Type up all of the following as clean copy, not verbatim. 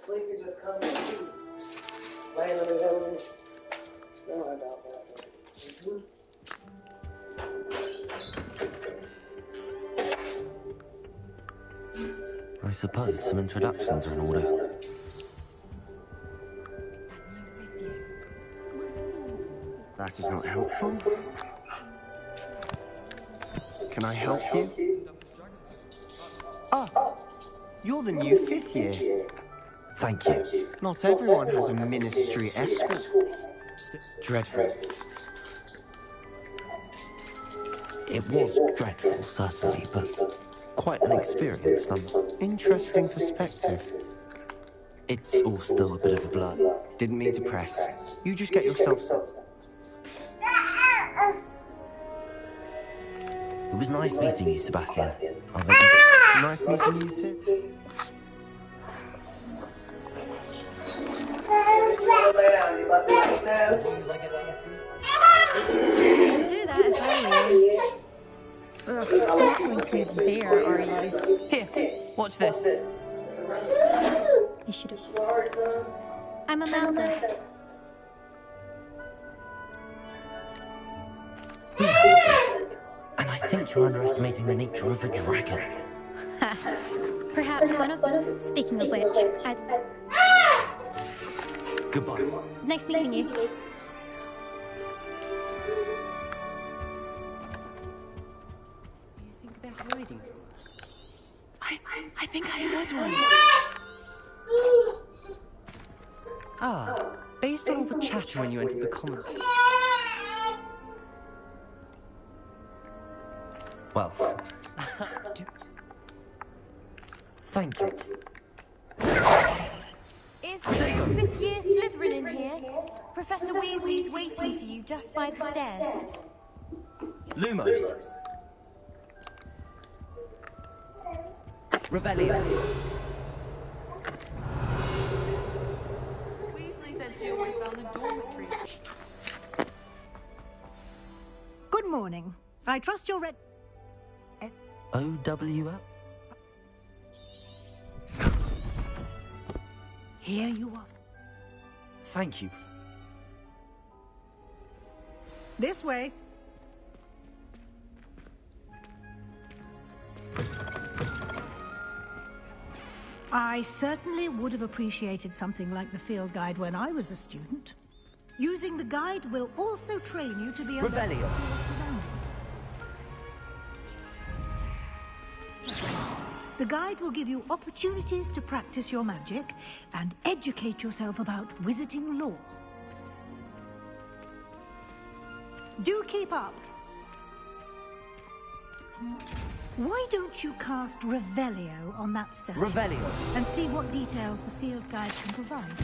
sleep, you just come to sleep. Laying under the elevator. No, I doubt that. I suppose some introductions are in order. That is not helpful. Can I help you? Ah, you're the new 5th year. Thank you. Not everyone has a ministry escort. Dreadful. It was dreadful, certainly, but quite an experience, Interesting perspective. It's all still a bit of a blur. Didn't mean to press. You just get yourself some. It was nice meeting you, Sebastian. I'll let you go. Nice meeting you too. Lay down, you about to eat now? As long as I get that. Do that if I were you. Ugh, you're not going to move there, are you? Here, watch this. You should have. I'm Imelda. And I think you're underestimating the nature of a dragon. Perhaps one of them. Speaking of which, Goodbye. nice meeting you. You think they're hiding from us? I think I heard one. Ah, based on all the chatter when you entered the common room. Well, thank you. Is 5th year Slytherin in here? Professor Weasley's waiting for you just by the stairs. Lumos. Revelio. Weasley said she always found the dormitory. Good morning. I trust you're ready. OWL? Here you are. Thank you. This way. I certainly would have appreciated something like the field guide when I was a student. Using the guide will also train you to be aware of your surroundings. The guide will give you opportunities to practice your magic and educate yourself about wizarding lore. Do keep up. Why don't you cast Revelio on that statue? Revelio. And see what details the field guide can provide.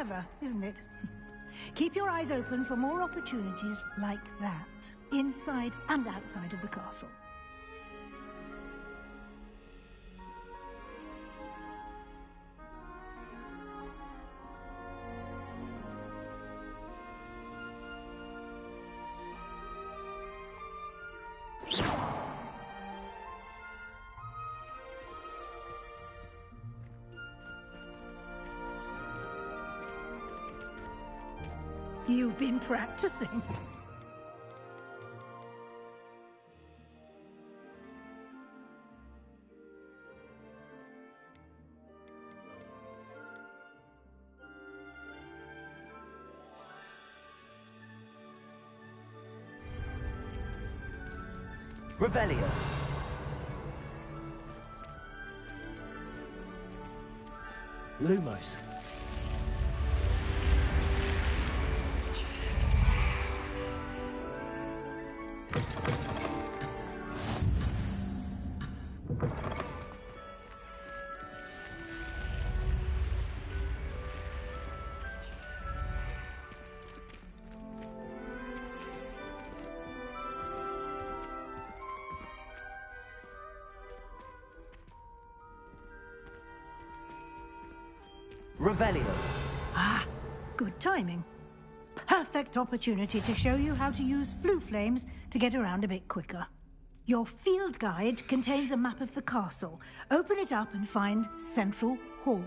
Clever, isn't it? Keep your eyes open for more opportunities like that, inside and outside of the castle. You've been practicing. Revelio. Lumos. Revelio. Ah, good timing. Perfect opportunity to show you how to use flue flames to get around a bit quicker. Your field guide contains a map of the castle. Open it up and find Central Hall.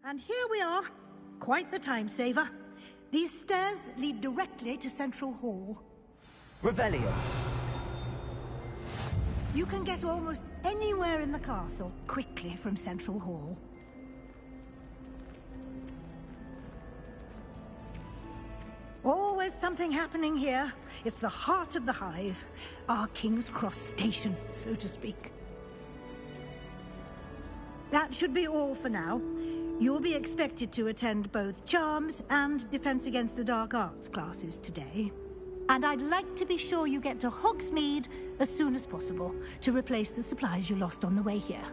And here we are. Quite the time saver. These stairs lead directly to Central Hall. Revelio. You can get almost anywhere in the castle quickly from Central Hall. Always something happening here. It's the heart of the hive. Our King's Cross station, so to speak. That should be all for now. You'll be expected to attend both Charms and Defense Against the Dark Arts classes today. And I'd like to be sure you get to Hogsmeade as soon as possible to replace the supplies you lost on the way here.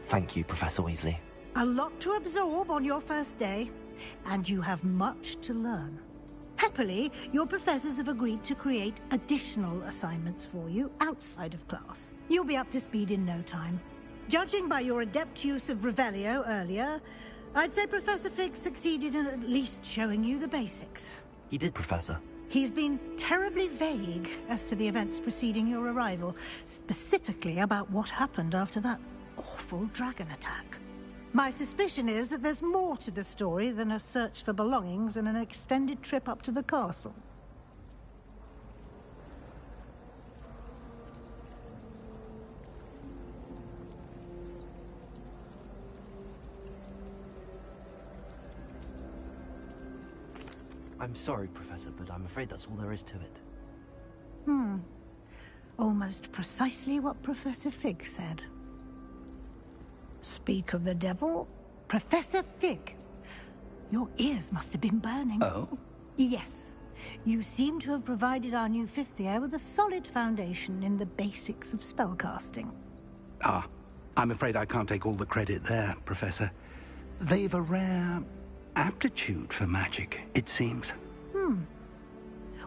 Thank you, Professor Weasley. A lot to absorb on your first day, and you have much to learn. Happily, your professors have agreed to create additional assignments for you outside of class. You'll be up to speed in no time. Judging by your adept use of Revelio earlier, I'd say Professor Fig succeeded in at least showing you the basics. He did, Professor. He's been terribly vague as to the events preceding your arrival, specifically about what happened after that awful dragon attack. My suspicion is that there's more to the story than a search for belongings and an extended trip up to the castle. I'm sorry, Professor, but I'm afraid that's all there is to it. Almost precisely what Professor Fig said. Speak of the devil, Professor Fig. Your ears must have been burning. Oh? Yes. You seem to have provided our new fifth year with a solid foundation in the basics of spellcasting. Ah, I'm afraid I can't take all the credit there, Professor. They've a rare aptitude for magic, it seems.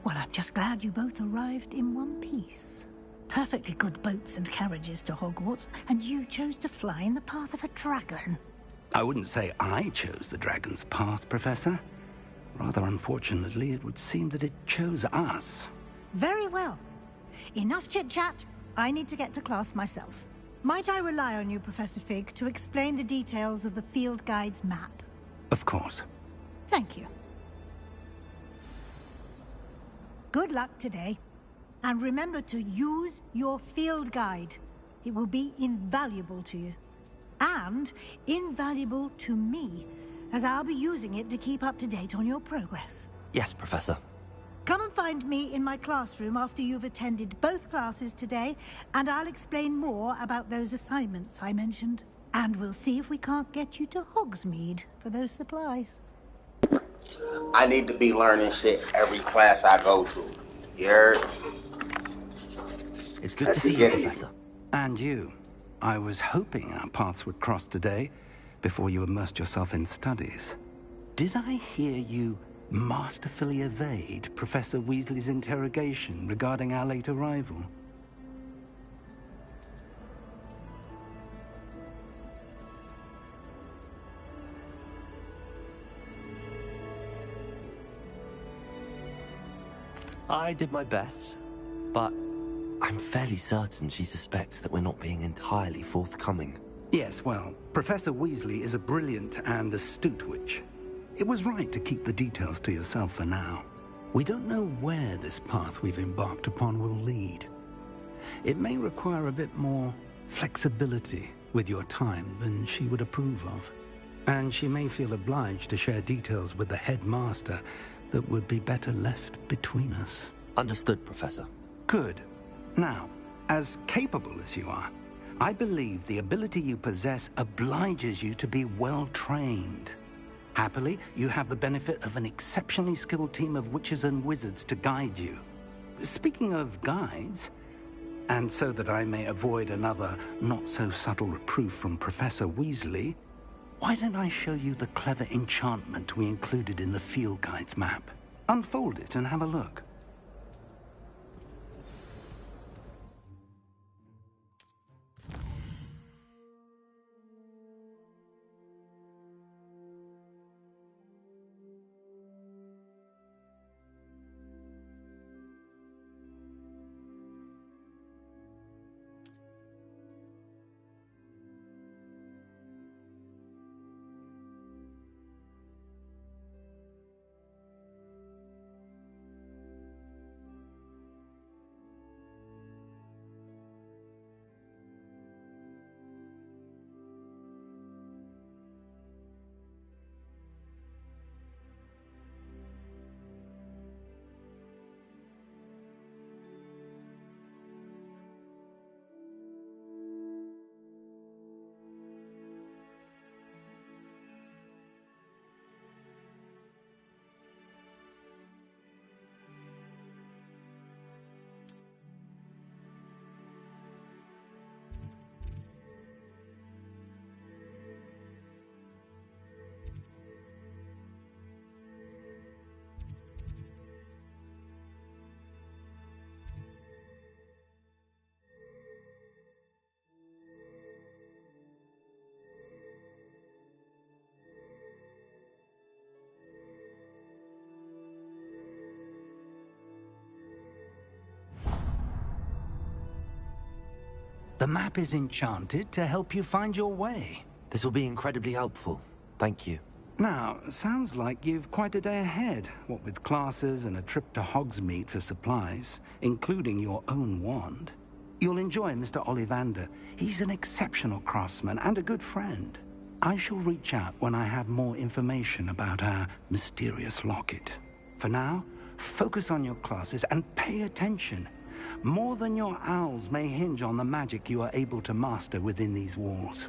Well, I'm just glad you both arrived in one piece. Perfectly good boats and carriages to Hogwarts, and you chose to fly in the path of a dragon. I wouldn't say I chose the dragon's path, Professor. Rather unfortunately, it would seem that it chose us. Very well. Enough chit-chat. I need to get to class myself. Might I rely on you, Professor Fig, to explain the details of the field guide's map? Of course. Thank you. Good luck today. And remember to use your field guide. It will be invaluable to you. And invaluable to me, as I'll be using it to keep up to date on your progress. Yes, Professor. Come and find me in my classroom after you've attended both classes today, and I'll explain more about those assignments I mentioned. And we'll see if we can't get you to Hogsmeade for those supplies. I need to be learning shit every class I go to. You heard? It's good to see you, Professor. And you. I was hoping our paths would cross today, before you immersed yourself in studies. Did I hear you masterfully evade Professor Weasley's interrogation regarding our late arrival? I did my best, but I'm fairly certain she suspects that we're not being entirely forthcoming. Yes, well, Professor Weasley is a brilliant and astute witch. It was right to keep the details to yourself for now. We don't know where this path we've embarked upon will lead. It may require a bit more flexibility with your time than she would approve of. And she may feel obliged to share details with the headmaster that would be better left between us. Understood, Professor. Good. Now, as capable as you are, I believe the ability you possess obliges you to be well-trained. Happily, you have the benefit of an exceptionally skilled team of witches and wizards to guide you. Speaking of guides, and so that I may avoid another not-so-subtle reproof from Professor Weasley, why don't I show you the clever enchantment we included in the field guide's map? Unfold it and have a look. The map is enchanted to help you find your way. This will be incredibly helpful. Thank you. Now, sounds like you've quite a day ahead, what with classes and a trip to Hogsmeade for supplies, including your own wand. You'll enjoy Mr. Ollivander. He's an exceptional craftsman and a good friend. I shall reach out when I have more information about our mysterious locket. For now, focus on your classes and pay attention. More than your owls may hinge on the magic you are able to master within these walls.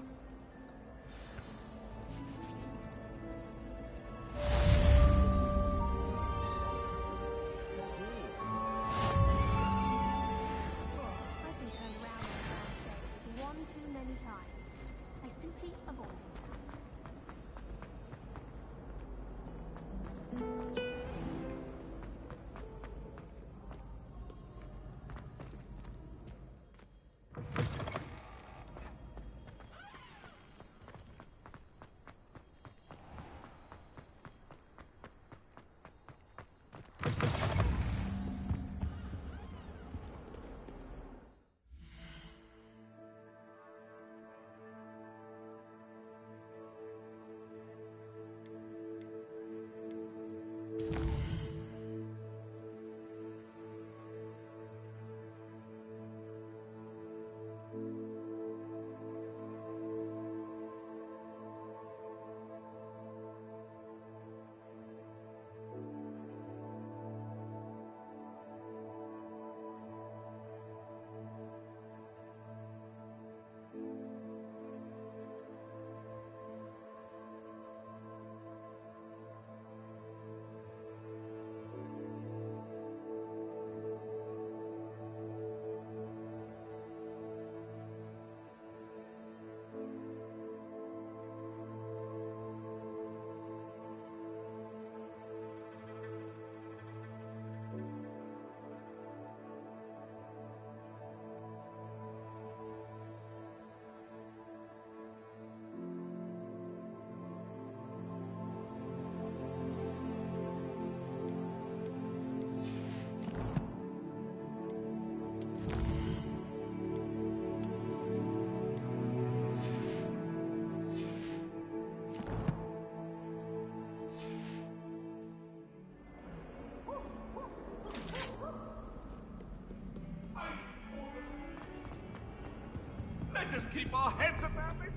Let us keep our heads about it.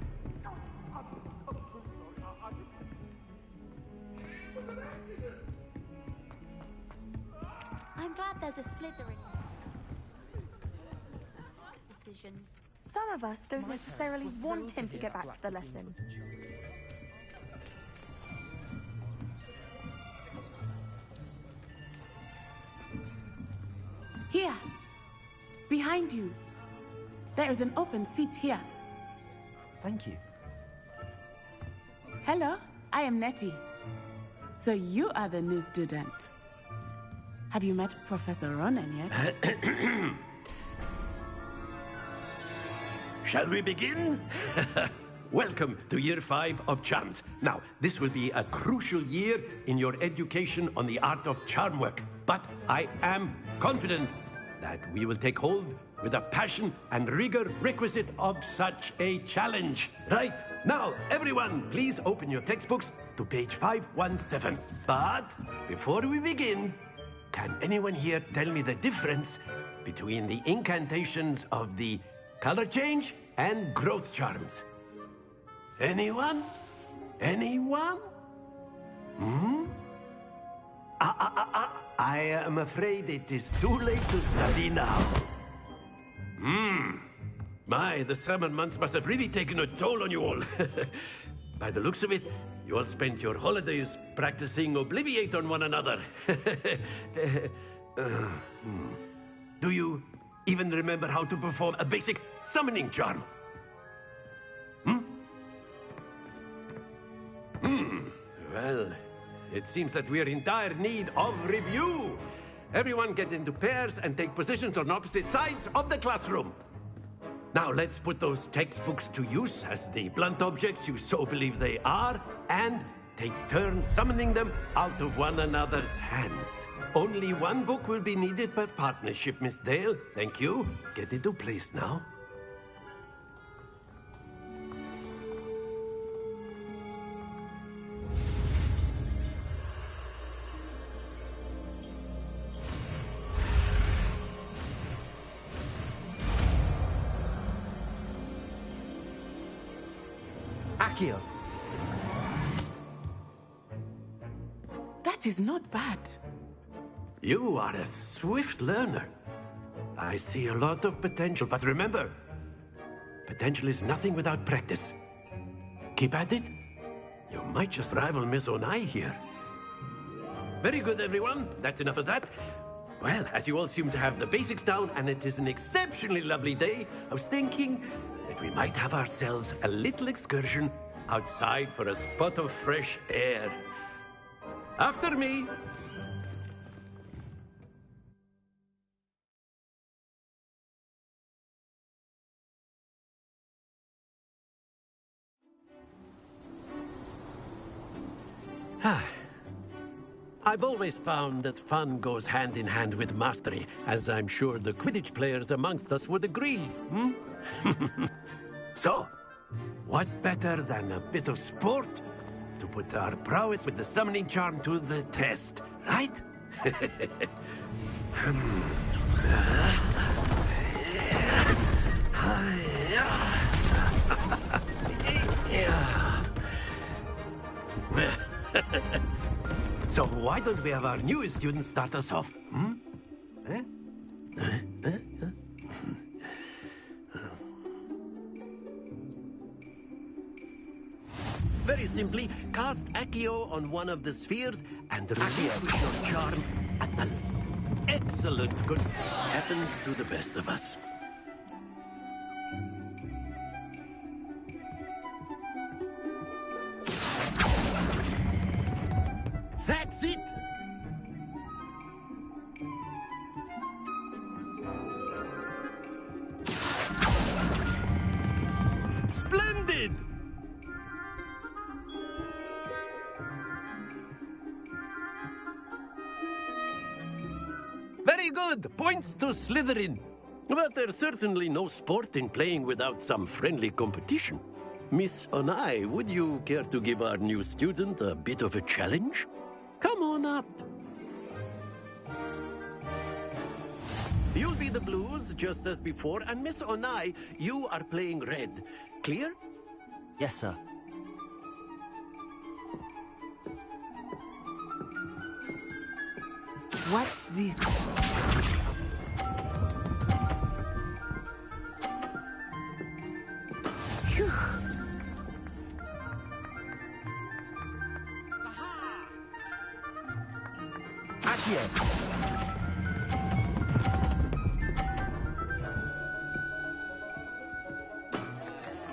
I'm glad there's a Slytherin. Decisions. Some of us don't necessarily want him to get back to the lesson. Here, behind you. There is an open seat here. Thank you. Hello, I am Nettie. So you are the new student. Have you met Professor Ronan yet? Shall we begin? Welcome to Year 5 of Charms. Now, this will be a crucial year in your education on the art of charm work. But I am confident that we will take hold with the passion and rigor requisite of such a challenge. Right, now, everyone, please open your textbooks to page 517. But before we begin, can anyone here tell me the difference between the incantations of the color change and growth charms? Anyone? Anyone? I am afraid it is too late to study now. My, the summer months must have really taken a toll on you all. By the looks of it, you all spent your holidays practicing Obliviate on one another. Do you even remember how to perform a basic summoning charm? Well, it seems that we are in dire need of review. Everyone get into pairs and take positions on opposite sides of the classroom. Now let's put those textbooks to use as the blunt objects you so believe they are, and take turns summoning them out of one another's hands. Only one book will be needed per partnership, Miss Dale. Thank you. Get into place now. Accio. That is not bad. You are a swift learner. I see a lot of potential, but remember, potential is nothing without practice. Keep at it. You might just rival Miss Onai here. Very good, everyone. That's enough of that. Well, as you all seem to have the basics down, and it is an exceptionally lovely day, I was thinking that we might have ourselves a little excursion outside for a spot of fresh air. After me. I've always found that fun goes hand in hand with mastery, as I'm sure the Quidditch players amongst us would agree. So, what better than a bit of sport to put our prowess with the summoning charm to the test, right? So why don't we have our newest student start us off? Very simply, cast Accio on one of the spheres and relinquish your charm at the... Excellent. Good. Happens to the best of us. That's it! Splendid! Very good! Points to Slytherin. But there's certainly no sport in playing without some friendly competition. Miss Onai, would you care to give our new student a bit of a challenge? Come on up. You'll be be the blues, just as before, and Miss Onai, you are playing red. Clear? Yes, sir. Watch this. Phew. Accio.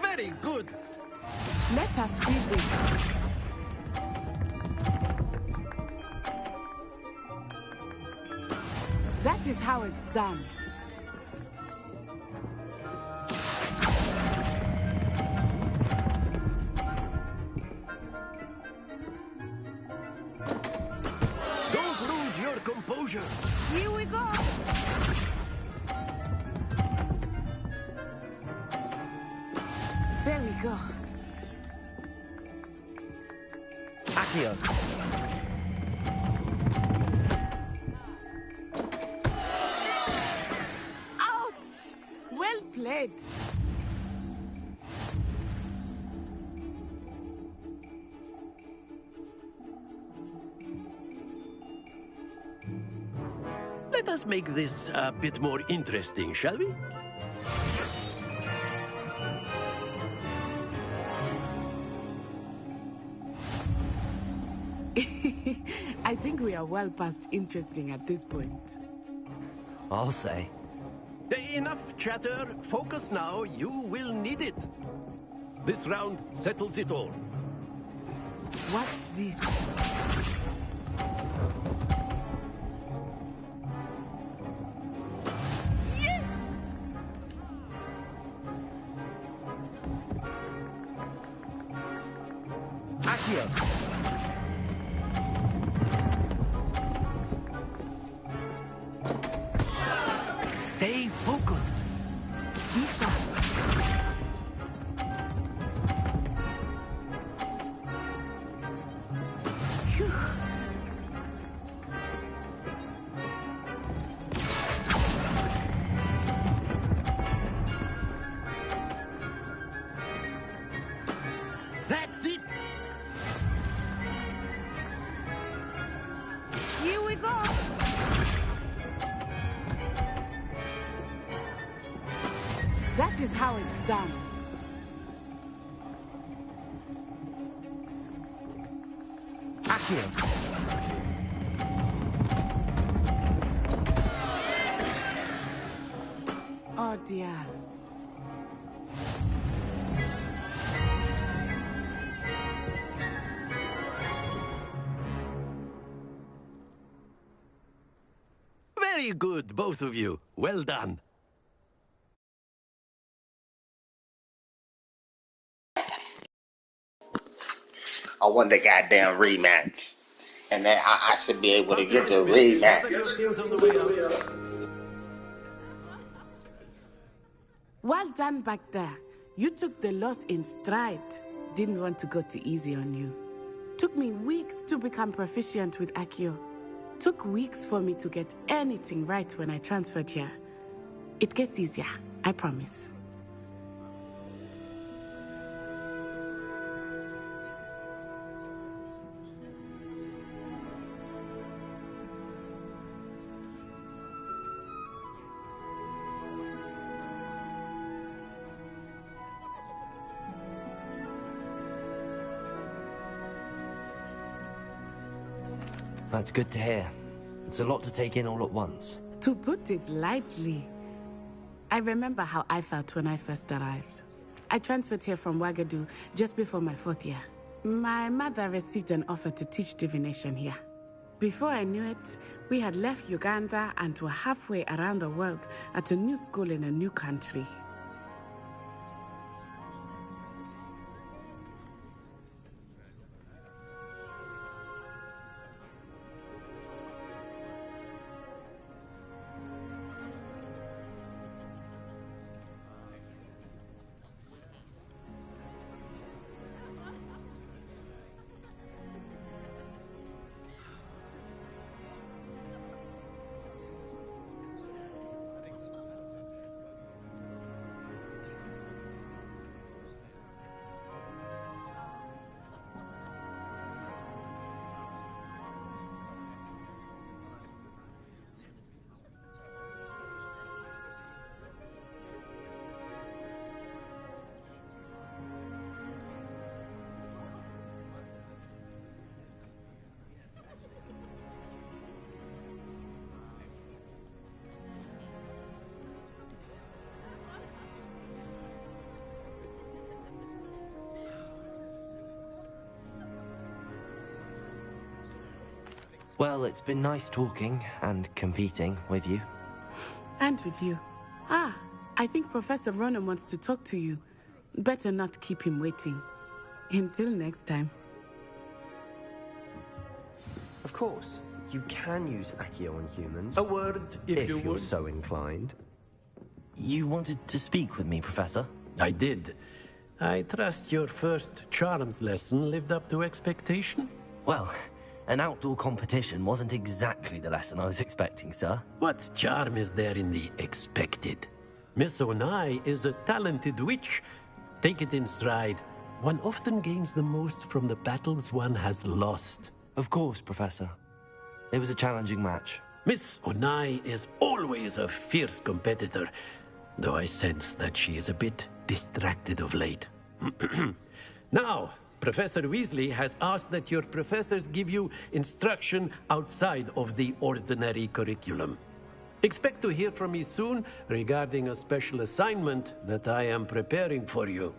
Very good. Let us see this. That is how it's done. Don't lose your composure. Here we go. There we go. Accio. Ouch! Well played. Let us make this a bit more interesting, shall we? I think we are well past interesting at this point. I'll say. Enough chatter. Focus now. You will need it. This round settles it all. Watch this. Yes! Accio. Stay focused. Be sharp. Phew. That's it. Here we go. That is how it's done. Accio. Oh dear. Very good, both of you. Well done. I want the goddamn rematch. And then I should be able to get the rematch. Well done back there. You took the loss in stride. Didn't want to go too easy on you. Took me weeks to become proficient with Accio. Took weeks for me to get anything right when I transferred here. It gets easier, I promise. That's good to hear. It's a lot to take in all at once. To put it lightly, I remember how I felt when I first arrived. I transferred here from Ouagadougou just before my 4th year. My mother received an offer to teach divination here. Before I knew it, we had left Uganda and were halfway around the world at a new school in a new country. Well, it's been nice talking and competing with you. And with you. Ah, I think Professor Ronan wants to talk to you. Better not keep him waiting. Until next time. Of course, you can use Accio on humans. A word, if you you're would. so inclined. You wanted to speak with me, Professor? I did. I trust your first charms lesson lived up to expectation? Well, an outdoor competition wasn't exactly the lesson I was expecting, sir. What charm is there in the expected? Miss Onai is a talented witch. Take it in stride. One often gains the most from the battles one has lost. Of course, Professor. It was a challenging match. Miss Onai is always a fierce competitor, though I sense that she is a bit distracted of late. Now, Professor Weasley has asked that your professors give you instruction outside of the ordinary curriculum. Expect to hear from me soon regarding a special assignment that I am preparing for you.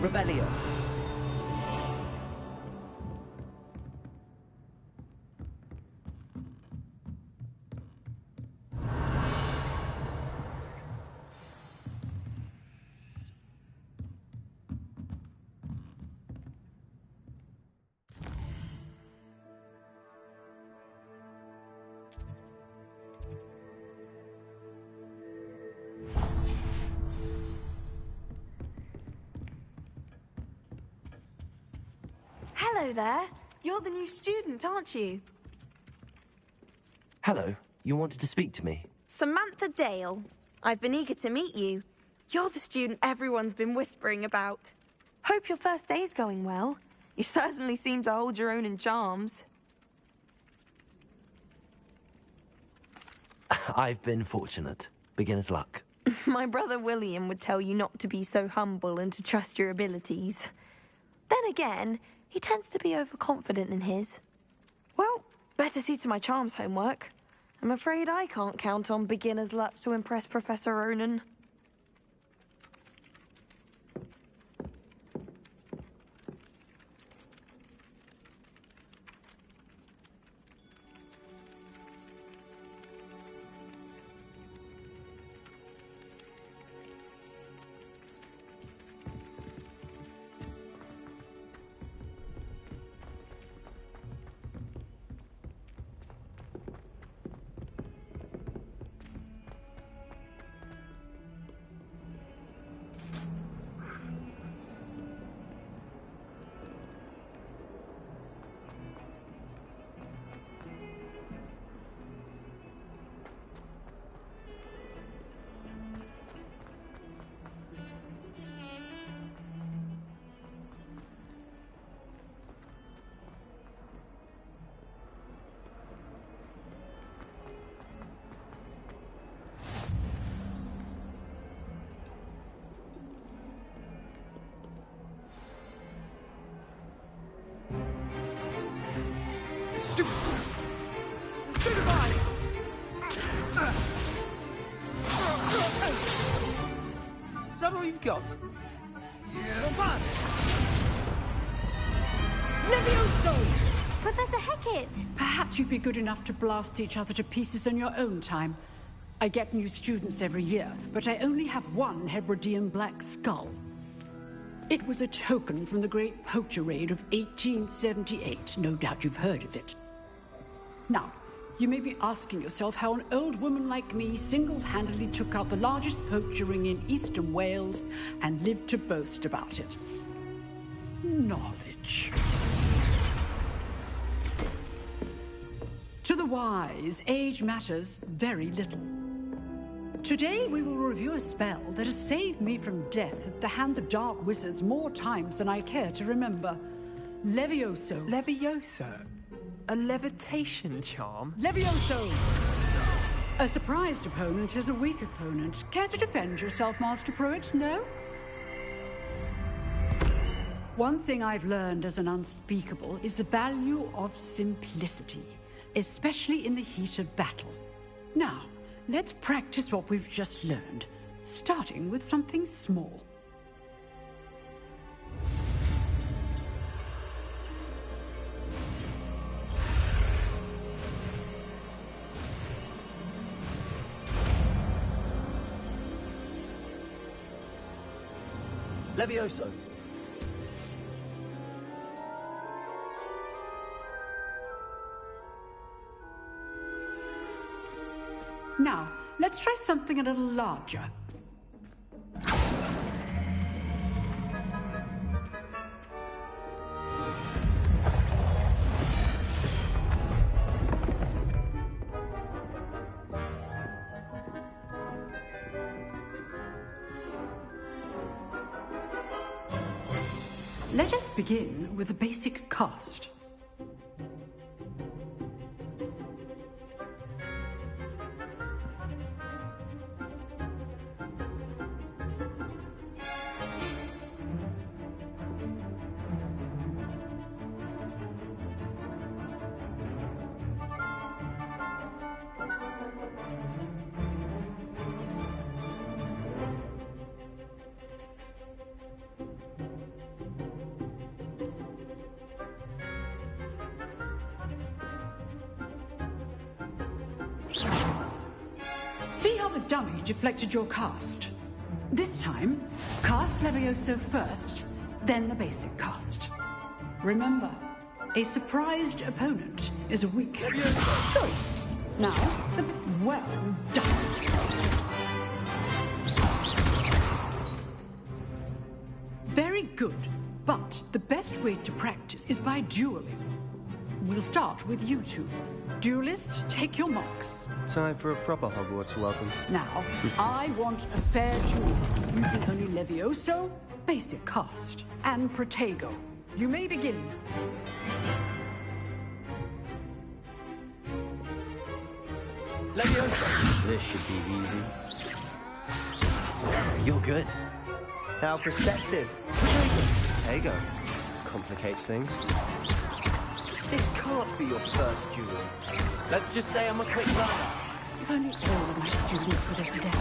Revelio. Hello there. You're the new student, aren't you? Hello, you wanted to speak to me? Samantha Dale. I've been eager to meet you. You're the student everyone's been whispering about. Hope your first day's going well. You certainly seem to hold your own in charms. I've been fortunate. Beginner's luck. My brother William would tell you not to be so humble and to trust your abilities. Then again, he tends to be overconfident in his. Well, better see to my charms homework. I'm afraid I can't count on beginner's luck to impress Professor Ronan. Stupefy! Is that all you've got? Yeah. Levioso! Professor Hecat! Perhaps you'd be good enough to blast each other to pieces on your own time. I get new students every year, but I only have one Hebridean black skull. It was a token from the Great Poacher Raid of 1878. No doubt you've heard of it. Now, you may be asking yourself how an old woman like me single-handedly took out the largest poacher ring in eastern Wales and lived to boast about it. Knowledge. To the wise, age matters very little. Today we will review a spell that has saved me from death at the hands of dark wizards more times than I care to remember. Levioso. Levioso? A levitation charm? Levioso! A surprised opponent is a weak opponent. Care to defend yourself, Master Pruitt? No? One thing I've learned as an unspeakable is the value of simplicity, especially in the heat of battle. Now, let's practice what we've just learned, starting with something small. Levioso. Now, let's try something a little larger. Let us begin with the basic cast. See how the dummy deflected your cast? This time, cast Levioso first, then the basic cast. Remember, a surprised opponent is a weak choice. Now, well done. Very good, but the best way to practice is by dueling. We'll start with you two. Duelists, take your marks. Time for a proper Hogwarts welcome. Now, I want a fair duel, using only Levioso, basic cast, and Protego. You may begin. Levioso. This should be easy. You're good. How perceptive. Protego. Complicates things. This can't be your first duel. Let's just say I'm a quick learner. If only all of my students were this adept.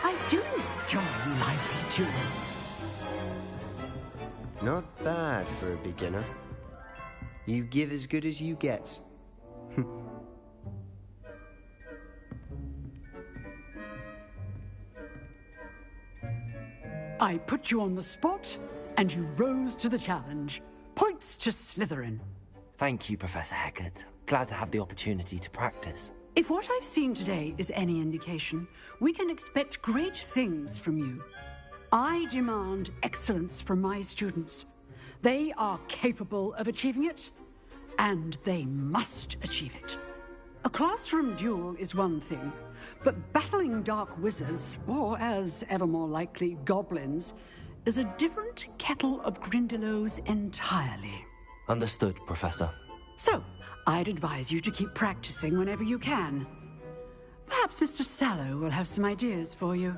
I do enjoy lively duel. Not bad for a beginner. You give as good as you get. I put you on the spot, and you rose to the challenge. Points to Slytherin. Thank you, Professor Hecat. Glad to have the opportunity to practice. If what I've seen today is any indication, we can expect great things from you. I demand excellence from my students. They are capable of achieving it, and they must achieve it. A classroom duel is one thing, but battling dark wizards, or as ever more likely, goblins, is a different kettle of Grindylows entirely. Understood, Professor. So, I'd advise you to keep practicing whenever you can. Perhaps Mr. Sallow will have some ideas for you.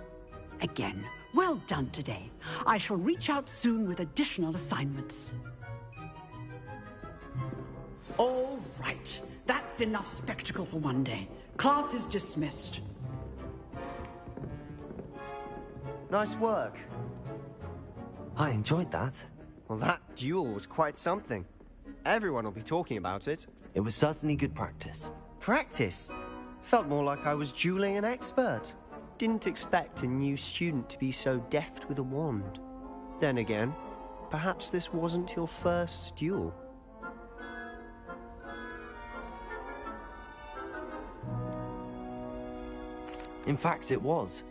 Again, well done today. I shall reach out soon with additional assignments. All right. That's enough spectacle for one day. Class is dismissed. Nice work. I enjoyed that. Well, that duel was quite something. Everyone will be talking about it. It was certainly good practice. Practice? Felt more like I was dueling an expert. Didn't expect a new student to be so deft with a wand. Then again, perhaps this wasn't your first duel. In fact, it was.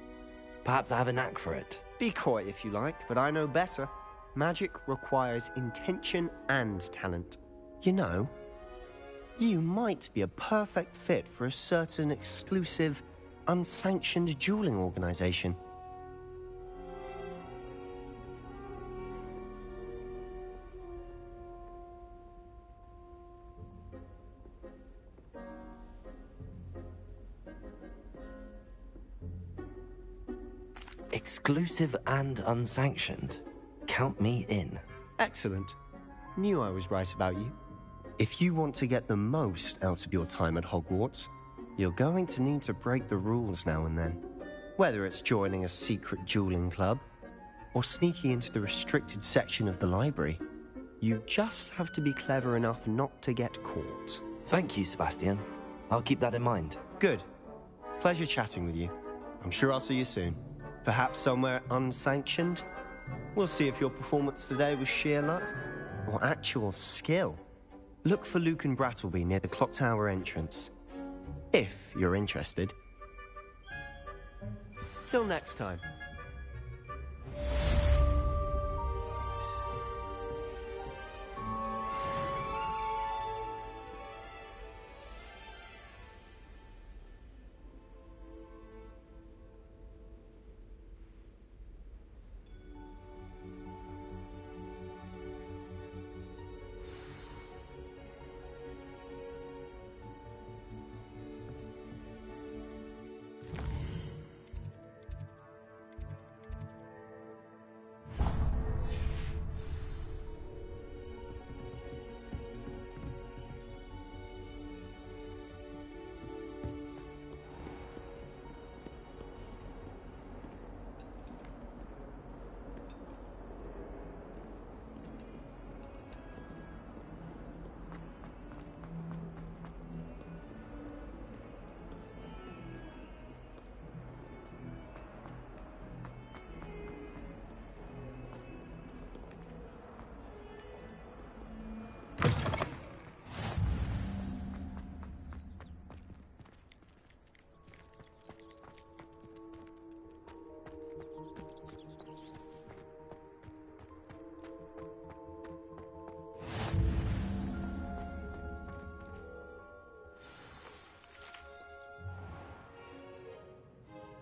Perhaps I have a knack for it. Be coy if you like, but I know better. Magic requires intention and talent. You know, you might be a perfect fit for a certain exclusive, unsanctioned dueling organization. Exclusive and unsanctioned. Count me in. Excellent. Knew I was right about you. If you want to get the most out of your time at Hogwarts, You're going to need to break the rules now and then. Whether it's joining a secret dueling club, or sneaking into the restricted section of the library. You just have to be clever enough not to get caught. Thank you, Sebastian. I'll keep that in mind. Good. Pleasure chatting with you. I'm sure I'll see you soon. Perhaps somewhere unsanctioned? We'll see if your performance today was sheer luck or actual skill. Look for Luke and Brattleby near the clock tower entrance. If you're interested. Till next time.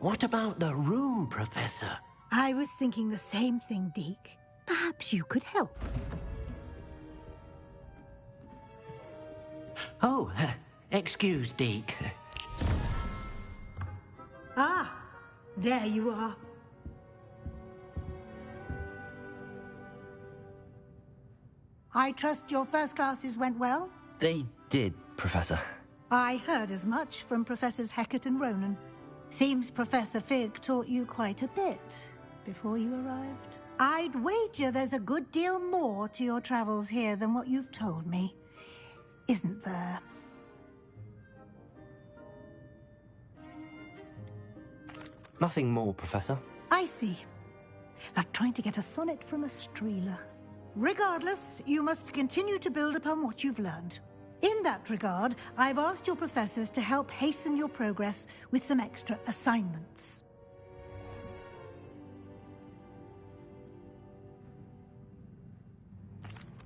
What about the room, Professor? I was thinking the same thing, Deke. Perhaps you could help. Oh, excuse, Deke. Ah, there you are. I trust your first classes went well? They did, Professor. I heard as much from Professors Hecat and Ronan. Seems Professor Fig taught you quite a bit before you arrived. I'd wager there's a good deal more to your travels here than what you've told me. Isn't there? Nothing more, Professor. I see. Like trying to get a sonnet from a streeler. Regardless, you must continue to build upon what you've learned. In that regard, I've asked your professors to help hasten your progress with some extra assignments.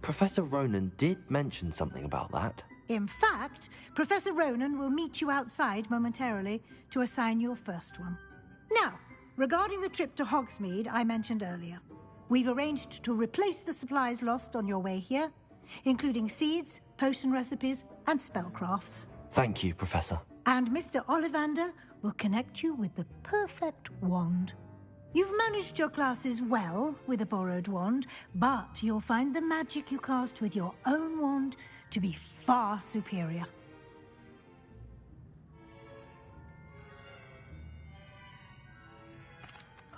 Professor Ronan did mention something about that. In fact, Professor Ronan will meet you outside momentarily to assign your first one. Now, regarding the trip to Hogsmeade I mentioned earlier, we've arranged to replace the supplies lost on your way here, including seeds, potion recipes, and spellcrafts. Thank you, Professor. And Mr. Ollivander will connect you with the perfect wand. You've managed your classes well with a borrowed wand, but you'll find the magic you cast with your own wand to be far superior.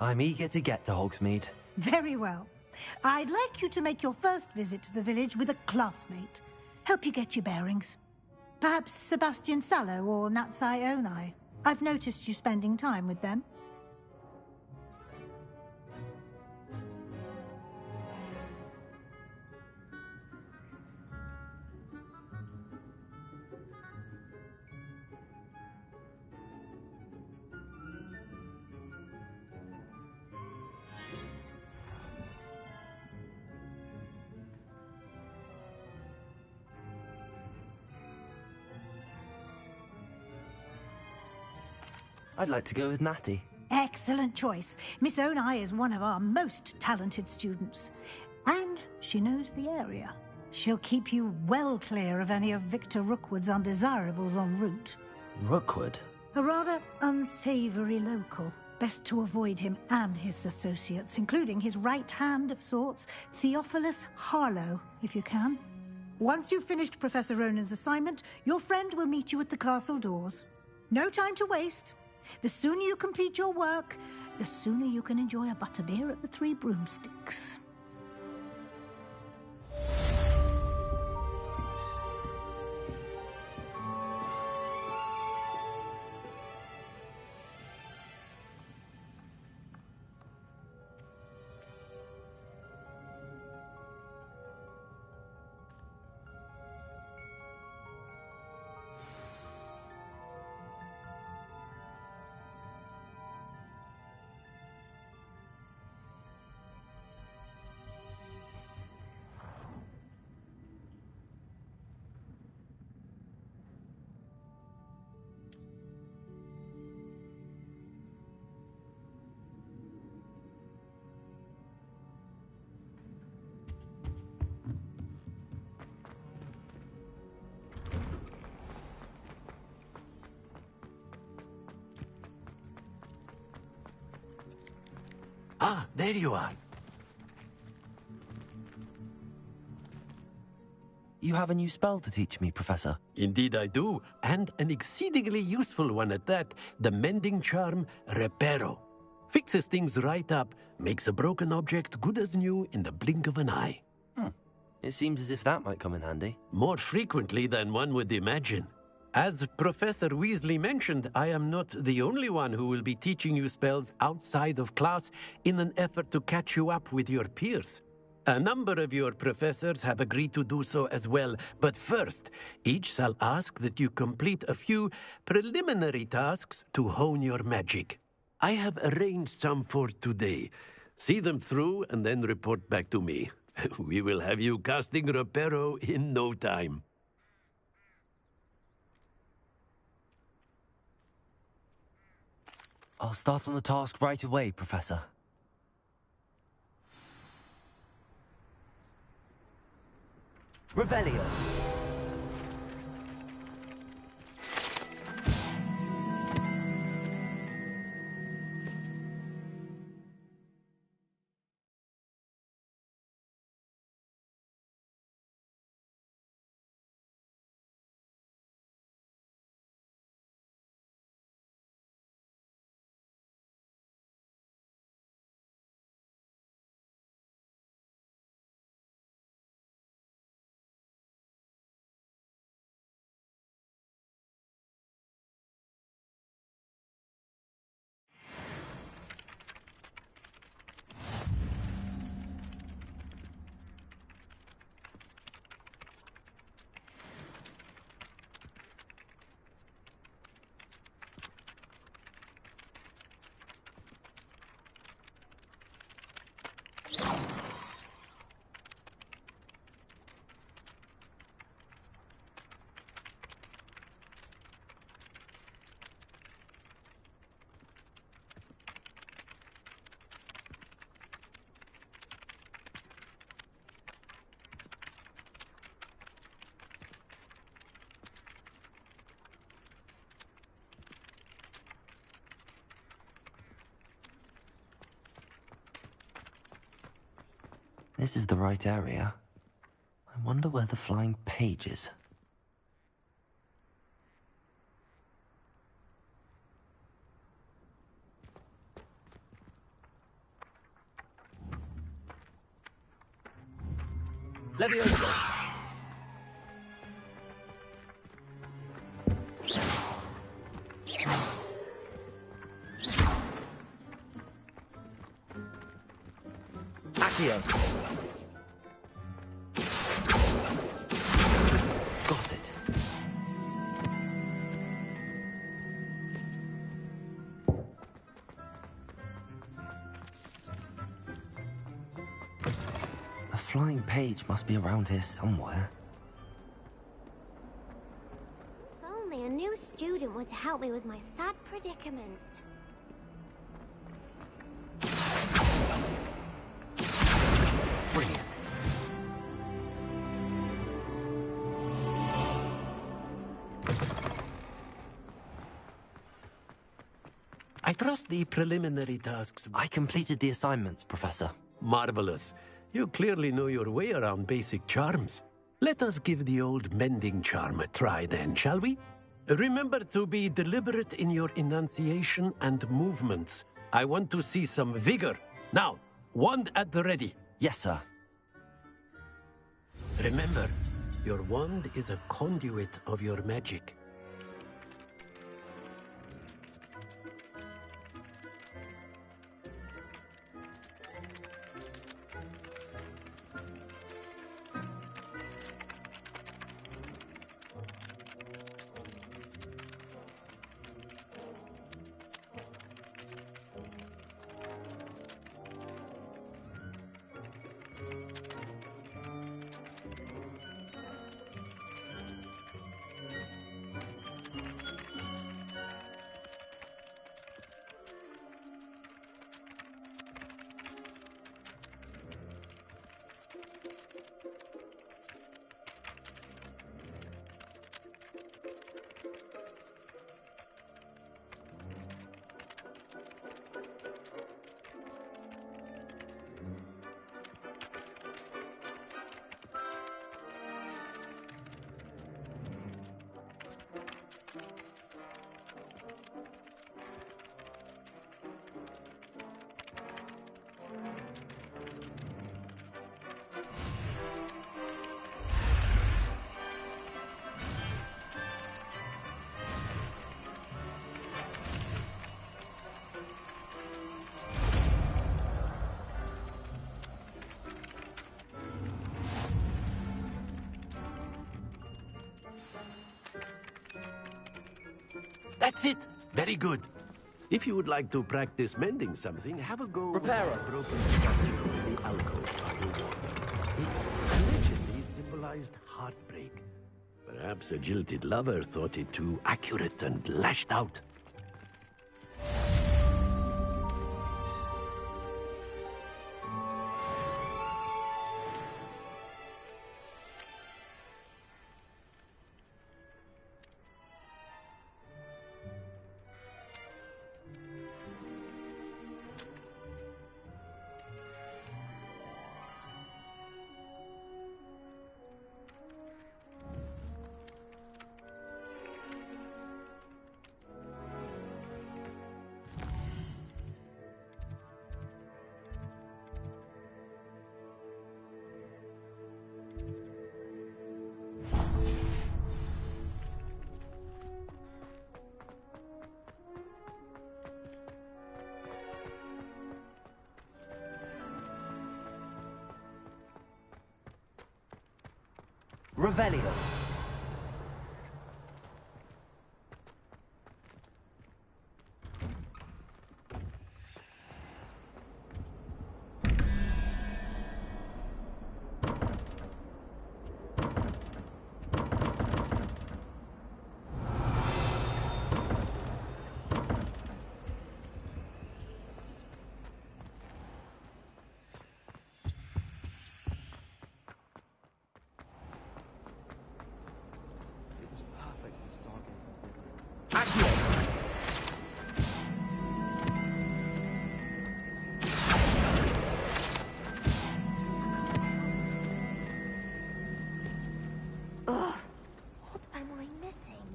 I'm eager to get to Hogsmeade. Very well. I'd like you to make your first visit to the village with a classmate. Help you get your bearings. Perhaps Sebastian Sallow or Natsai Onai. I've noticed you spending time with them. I'd like to go with Natty. Excellent choice. Miss Onai is one of our most talented students. And she knows the area. She'll keep you well clear of any of Victor Rookwood's undesirables en route. Rookwood? A rather unsavory local. Best to avoid him and his associates, including his right hand of sorts, Theophilus Harlow, if you can. Once you've finished Professor Ronan's assignment, your friend will meet you at the castle doors. No time to waste. The sooner you complete your work, the sooner you can enjoy a butterbeer at the Three Broomsticks. Ah, there you are. You have a new spell to teach me, Professor. Indeed I do, and an exceedingly useful one at that. The mending charm, Reparo. Fixes things right up, makes a broken object good as new in the blink of an eye. It seems as if that might come in handy. More frequently than one would imagine. As Professor Weasley mentioned, I am not the only one who will be teaching you spells outside of class in an effort to catch you up with your peers. A number of your professors have agreed to do so as well, but first, each shall ask that you complete a few preliminary tasks to hone your magic. I have arranged some for today. See them through and then report back to me. We will have you casting Reparo in no time. I'll start on the task right away, Professor. Revelio. This is the right area. I wonder where the flying page is. Leviosa! Accio! Got it. A flying page must be around here somewhere. If only a new student were to help me with my sad predicament. Brilliant. I trust the preliminary tasks. I completed the assignments, Professor. Marvelous. You clearly know your way around basic charms. Let us give the old mending charm a try then, shall we? Remember to be deliberate in your enunciation and movements. I want to see some vigor. Now, wand at the ready. Yes, sir. Remember, your wand is a conduit of your magic. That's it! Very good. If you would like to practice mending something, have a go Reparo. with the broken statue of the alcove by the water. It allegedly symbolized heartbreak. Perhaps a jilted lover thought it too accurate and lashed out. Revelio. Ugh, what am I missing?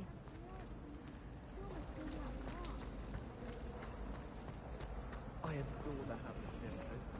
I adore the habit of interest.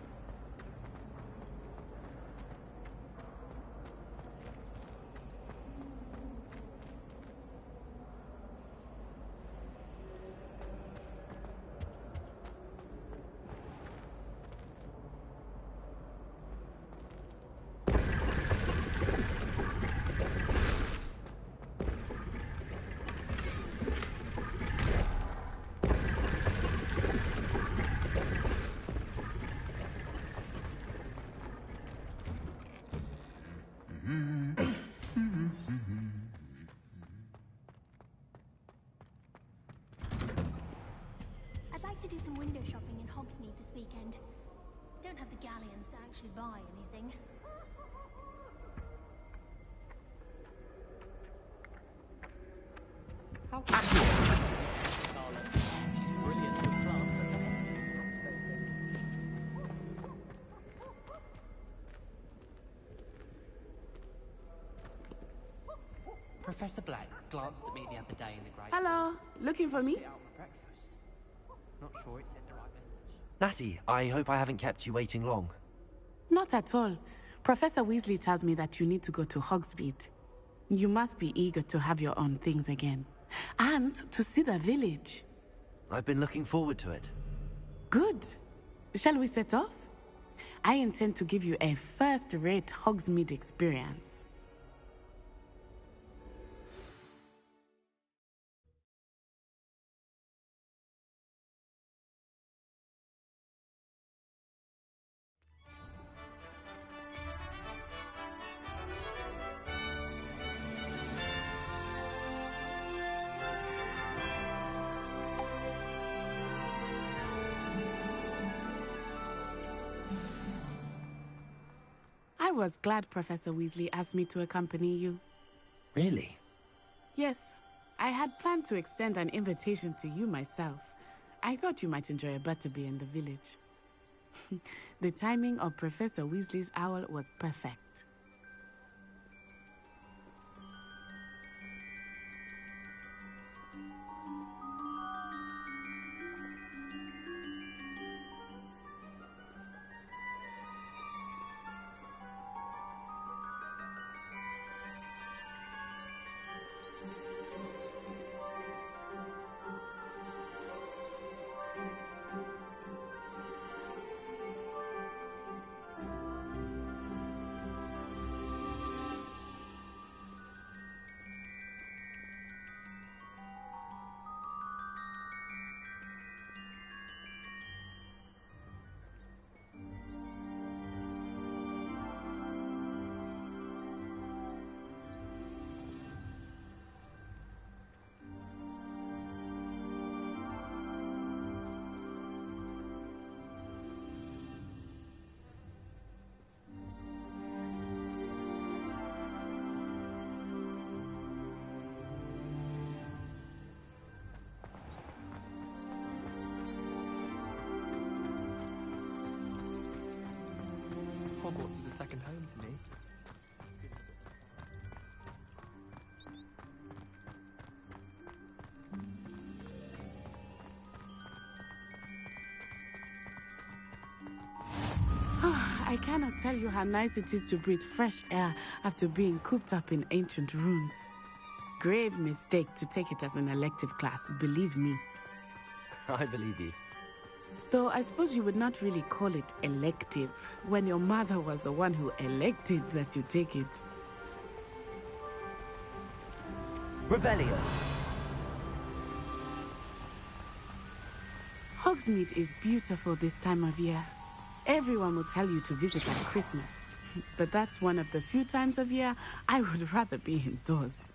I'd like to do some window shopping in Hogsmeade this weekend. Don't have the galleons to actually buy anything. How Carlos, she's brilliant with plants. Professor Black glanced at me the other day in the Great Hello, looking for me? Not sure it sent the right message. Natty, I hope I haven't kept you waiting long. Not at all. Professor Weasley tells me that you need to go to Hogsmeade. You must be eager to have your own things again. And to see the village. I've been looking forward to it. Good. Shall we set off? I intend to give you a first-rate Hogsmeade experience. I was glad Professor Weasley asked me to accompany you. Really? Yes, I had planned to extend an invitation to you myself. I thought you might enjoy a butterbeer in the village. The timing of Professor Weasley's owl was perfect. Hogwarts is a second home to me. I cannot tell you how nice it is to breathe fresh air after being cooped up in ancient rooms. Grave mistake to take it as an elective class, believe me. I believe you. Though I suppose you would not really call it elective when your mother was the one who elected that you take it. Revelio. Hogsmeade is beautiful this time of year. Everyone will tell you to visit at Christmas. But that's one of the few times of year I would rather be indoors.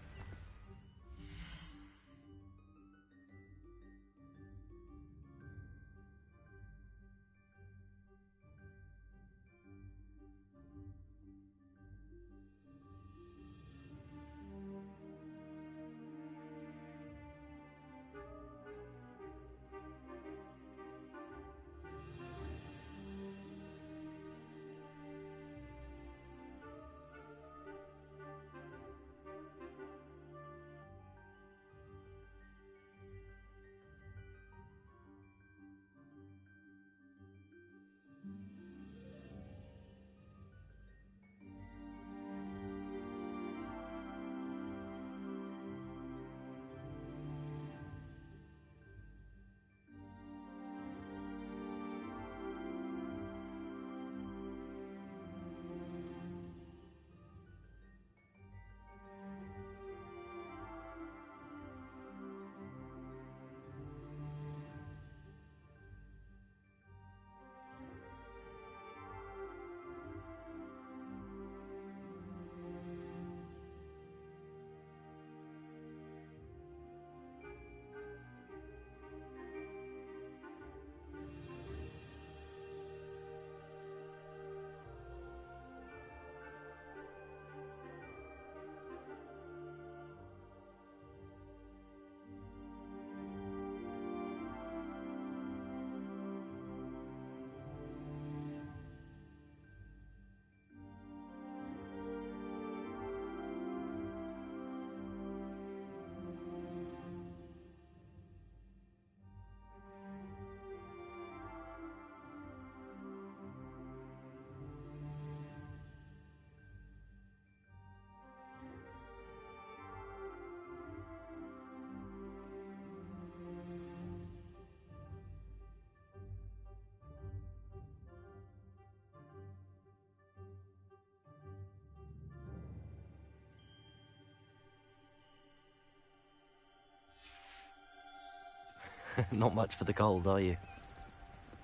Not much for the cold, are you?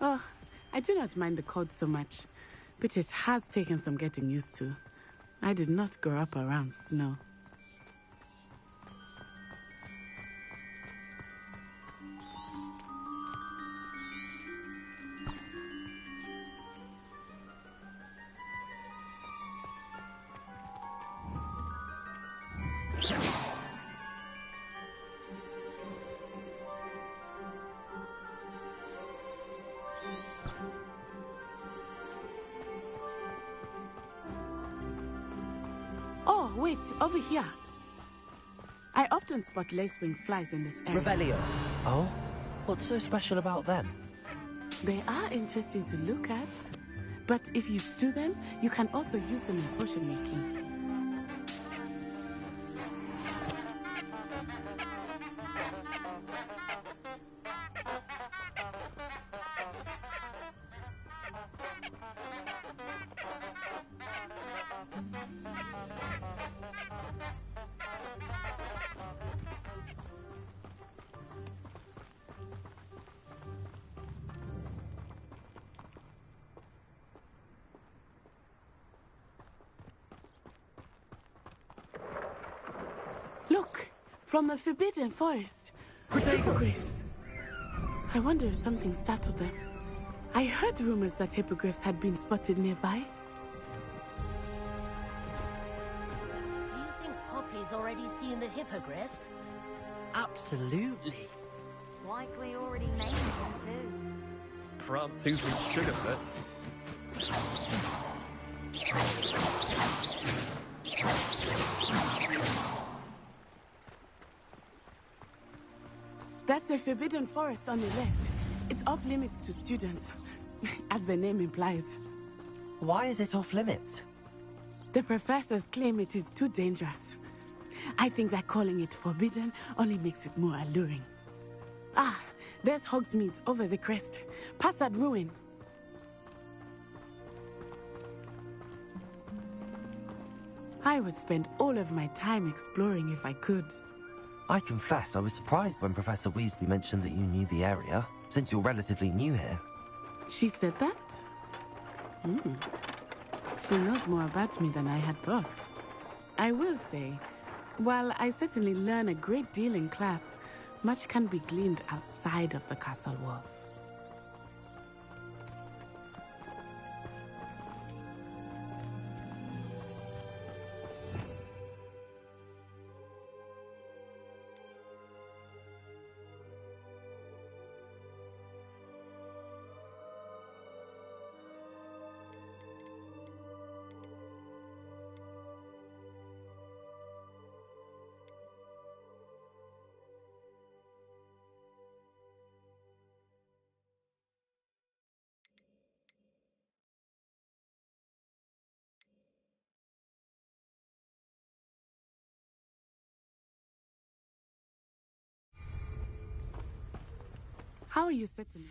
Oh, I do not mind the cold so much, but it has taken some getting used to. I did not grow up around snow. Oh, wait, over here. I often spot lacewing flies in this area. Revelio. Oh? What's so special about them? They are interesting to look at, but if you stew them, you can also use them in potion making. Look, from the Forbidden Forest. Hippogriffs. I wonder if something startled them. I heard rumors that hippogriffs had been spotted nearby. Do you think Poppy's already seen the hippogriffs? Absolutely. Likely already named them too. Prance Hoover's Sugarfoot. That's the Forbidden Forest on the left. It's off limits to students, as the name implies. Why is it off limits? The professors claim it is too dangerous. I think that calling it forbidden only makes it more alluring. Ah, there's Hogsmeade over the crest. Past that ruin. I would spend all of my time exploring if I could. I confess I was surprised when Professor Weasley mentioned that you knew the area, since you're relatively new here. She said that? She knows more about me than I had thought. I will say, while I certainly learn a great deal in class, much can be gleaned outside of the castle walls. How are you settling?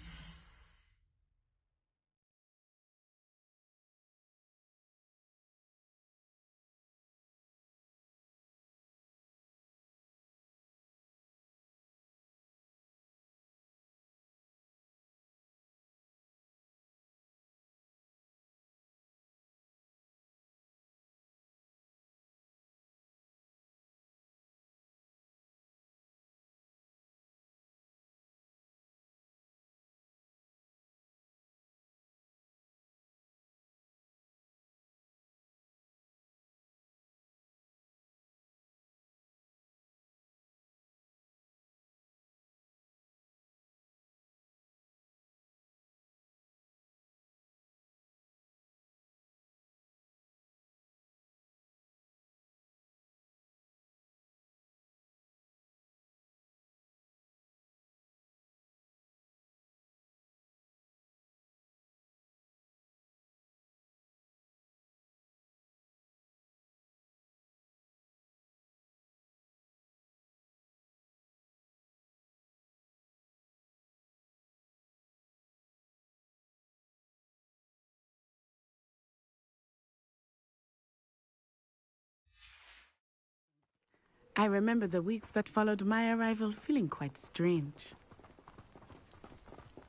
I remember the weeks that followed my arrival feeling quite strange.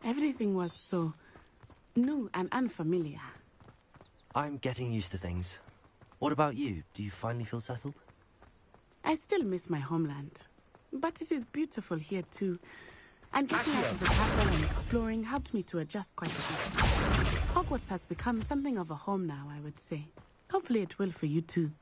Everything was so new and unfamiliar. I'm getting used to things. What about you? Do you finally feel settled? I still miss my homeland. But it is beautiful here too. And getting out of the castle and exploring helped me to adjust quite a bit. Hogwarts has become something of a home now, I would say. Hopefully it will for you too.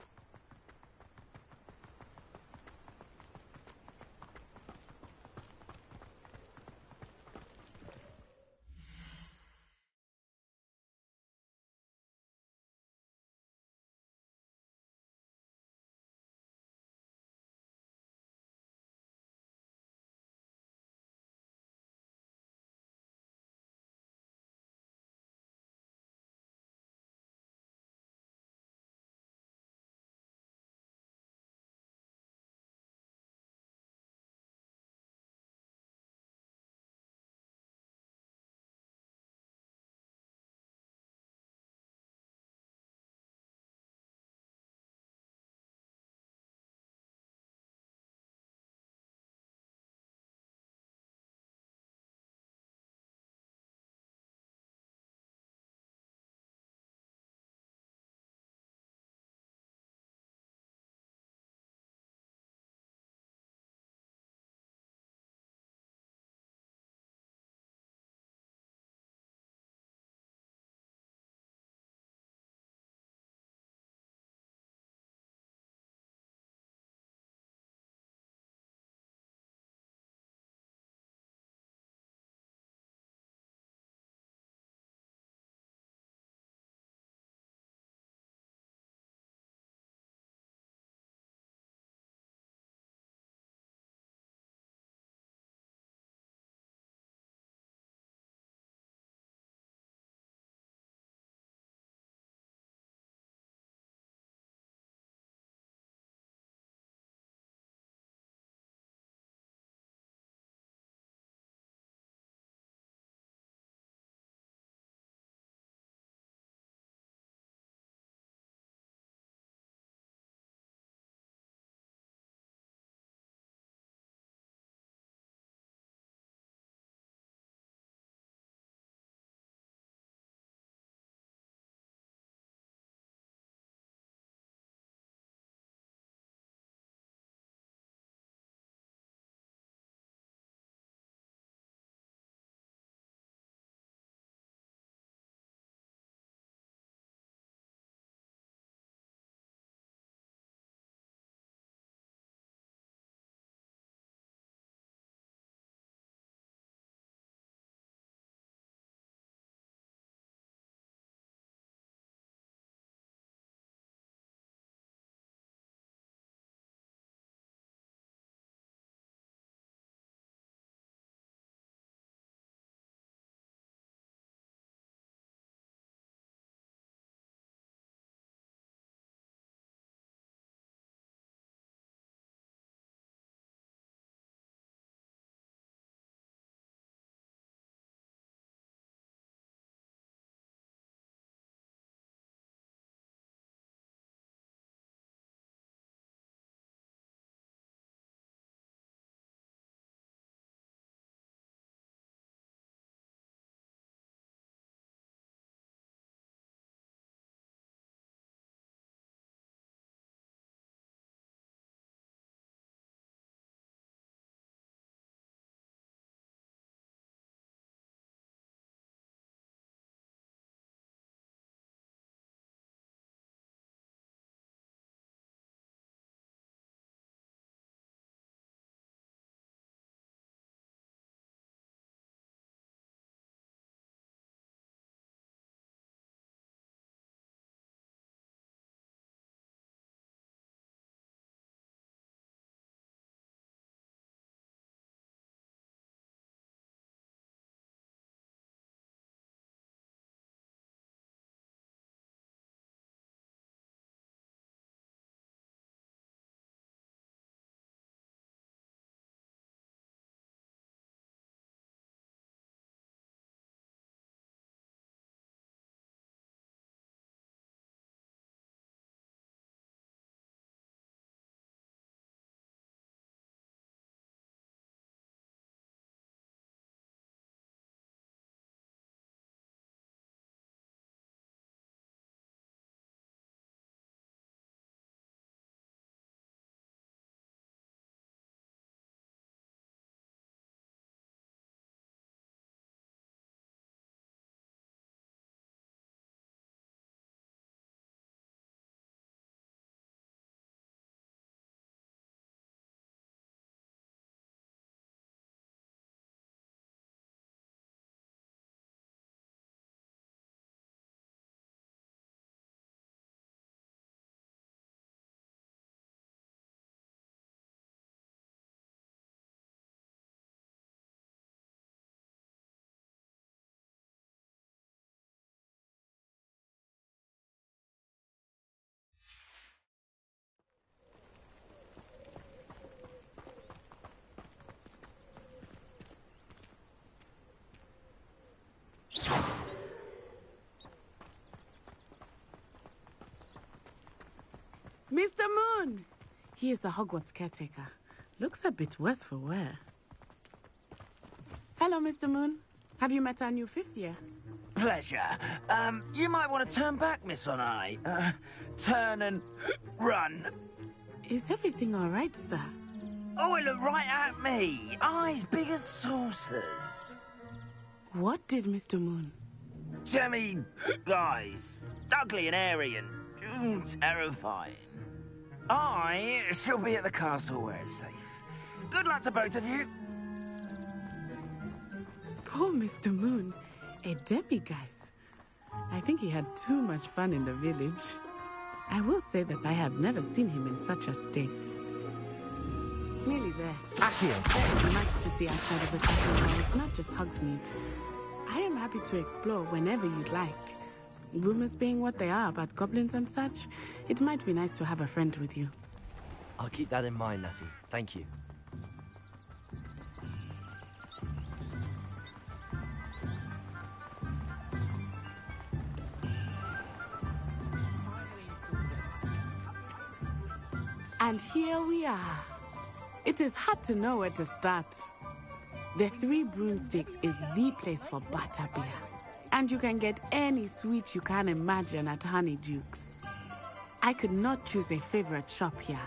He is the Hogwarts caretaker. Looks a bit worse for wear. Hello, Mr. Moon. Have you met our new 5th year? Pleasure. You might want to turn back, Miss Onai. Turn and run. Is everything all right, sir? Oh, it looked right at me. Eyes big as saucers. What did Mr. Moon? Jemmy guys. Ugly and airy and terrifying. I shall be at the castle where it's safe. Good luck to both of you. Poor Mr. Moon. A demiguise. I think he had too much fun in the village. I will say that I have never seen him in such a state. Nearly there. There's much to see outside of the castle walls, not just Hogsmeade. I am happy to explore whenever you'd like. Rumors being what they are about goblins and such, it might be nice to have a friend with you. I'll keep that in mind, Natty. Thank you. And here we are. It is hard to know where to start. The Three Broomsticks is the place for butterbeer. And you can get any sweet you can imagine at Honeydukes. I could not choose a favorite shop here.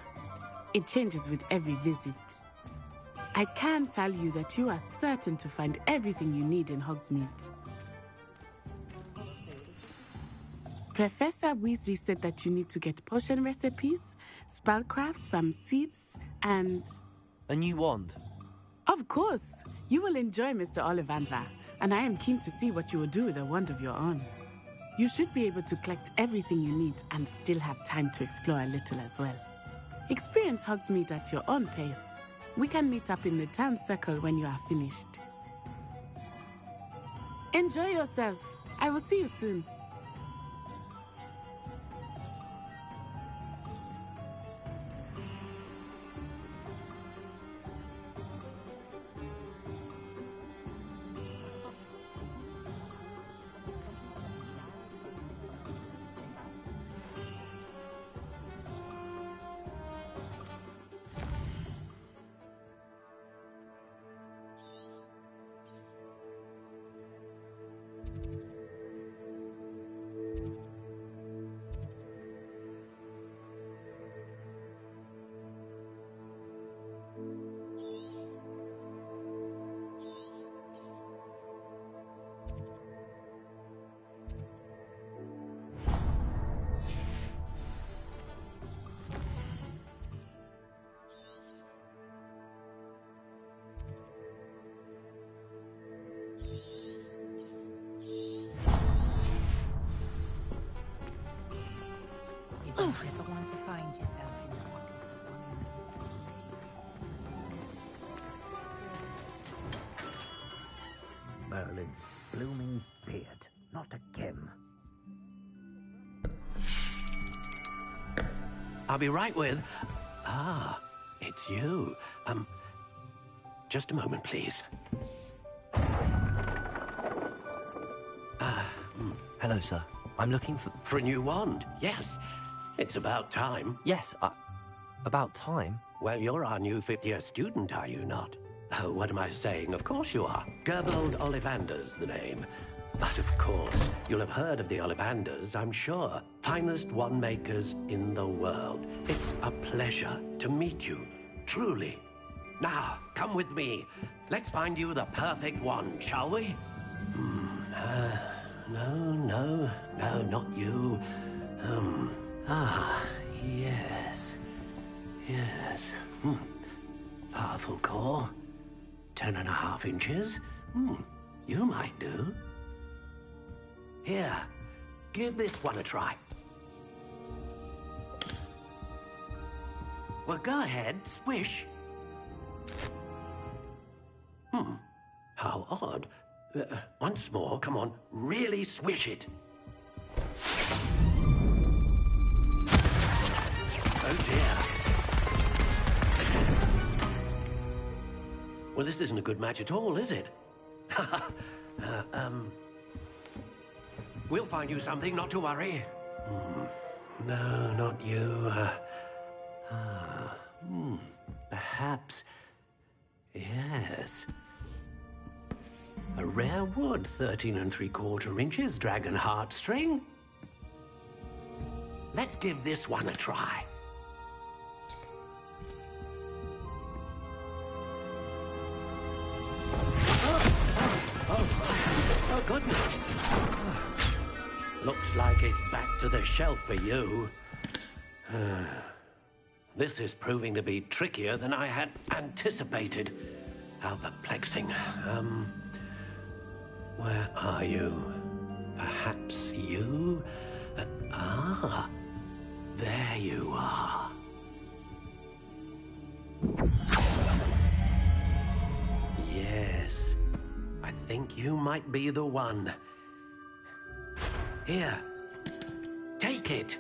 It changes with every visit. I can tell you that you are certain to find everything you need in Hogsmeade. Professor Weasley said that you need to get potion recipes, spellcrafts, some seeds, and... A new wand? Of course! You will enjoy Mr. Ollivander, and I am keen to see what you will do with a wand of your own. You should be able to collect everything you need and still have time to explore a little as well. Experience Hogsmeade at your own pace. We can meet up in the town circle when you are finished. Enjoy yourself. I will see you soon. Don't ever want to find yourself in the Merlin's blooming beard, not again. I'll be right with... Ah, it's you. Just a moment, please. Hello, sir. I'm looking for... For a new wand, yes. It's about time. Yes, about time? Well, you're our new 5th-year student, are you not? Oh, what am I saying? Of course you are. Gerbold Ollivander's the name. But of course, you'll have heard of the Ollivanders, I'm sure. Finest wand makers in the world. It's a pleasure to meet you, truly. Now, come with me. Let's find you the perfect wand, shall we? No, not you. Yes. Powerful core. 10.5 inches. You might do. Here, give this one a try. Well, go ahead, swish. How odd. Once more, come on, really swish it. Oh dear. Well, this isn't a good match at all, is it? We'll find you something, not to worry. No, not you. perhaps... Yes. A rare wood, 13 3/4 inches, dragon heartstring. Let's give this one a try. Oh, goodness. Looks like it's back to the shelf for you. This is proving to be trickier than I had anticipated. How perplexing. Where are you? Perhaps you? There you are. Yes, I think you might be the one. Here, take it.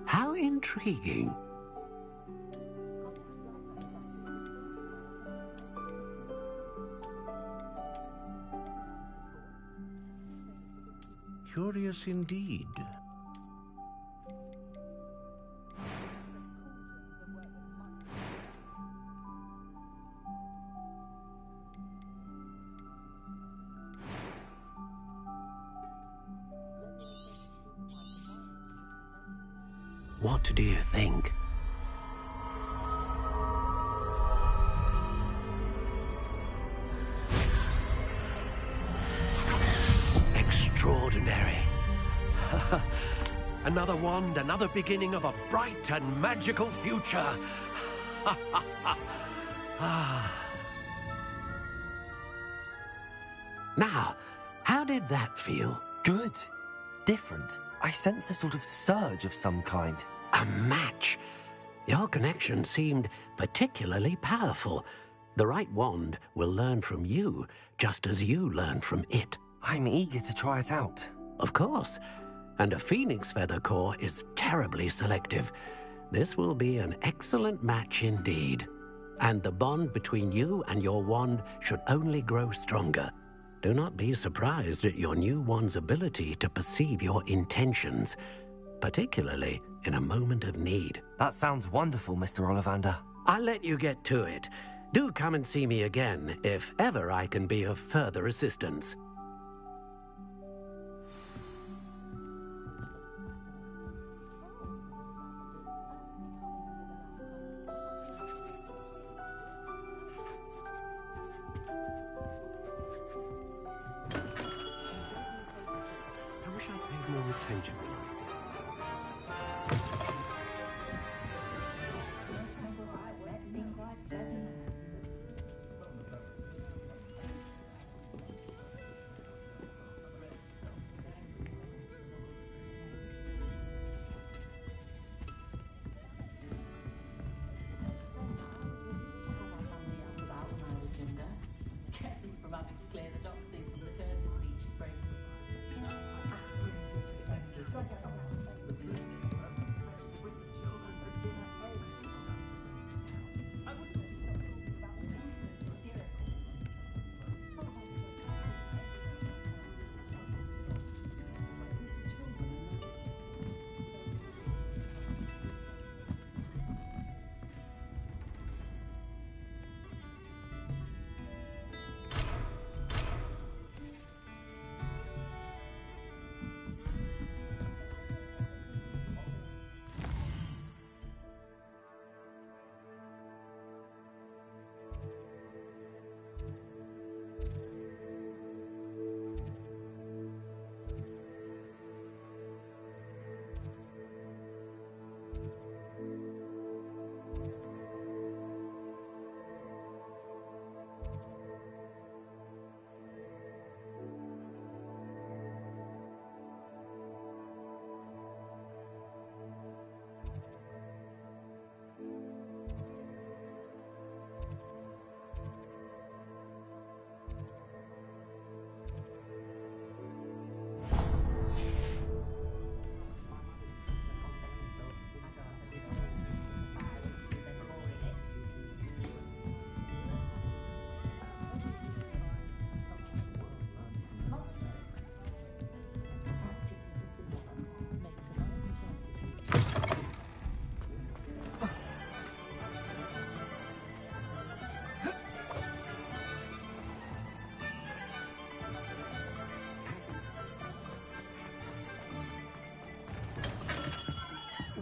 How intriguing. Curious indeed. What do you think? Extraordinary. Another wand, another beginning of a bright and magical future. Now, how did that feel? Good. Different. I sensed a sort of surge of some kind. A match. Your connection seemed particularly powerful. The right wand will learn from you, just as you learn from it. I'm eager to try it out. Of course. And a phoenix feather core is terribly selective. This will be an excellent match indeed. And the bond between you and your wand should only grow stronger. Do not be surprised at your new wand's ability to perceive your intentions, particularly in a moment of need. That sounds wonderful, Mr. Ollivander. I'll let you get to it. Do come and see me again if ever I can be of further assistance. I wish I paid more attention.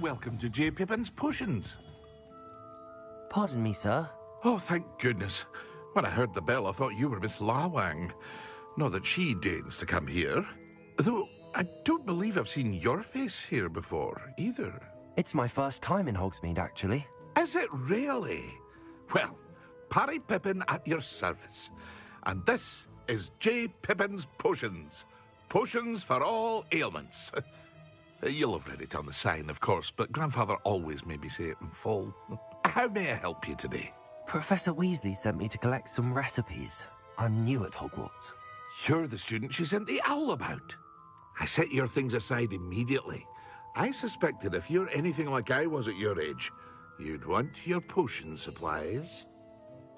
welcome to J. Pippin's Potions. Pardon me, sir. Oh, thank goodness. When I heard the bell, I thought you were Miss Lawang. Not that she deigns to come here. Though, I don't believe I've seen your face here before, either. It's my first time in Hogsmeade, actually. Is it really? Well, Parry Pippin at your service. And this is J. Pippin's Potions. Potions for all ailments. You'll have read it on the sign, of course, but Grandfather always made me say it in full. How may I help you today? Professor Weasley sent me to collect some recipes. I'm new at Hogwarts. You're the student she sent the owl about. I set your things aside immediately. I suspected if you're anything like I was at your age, you'd want your potion supplies.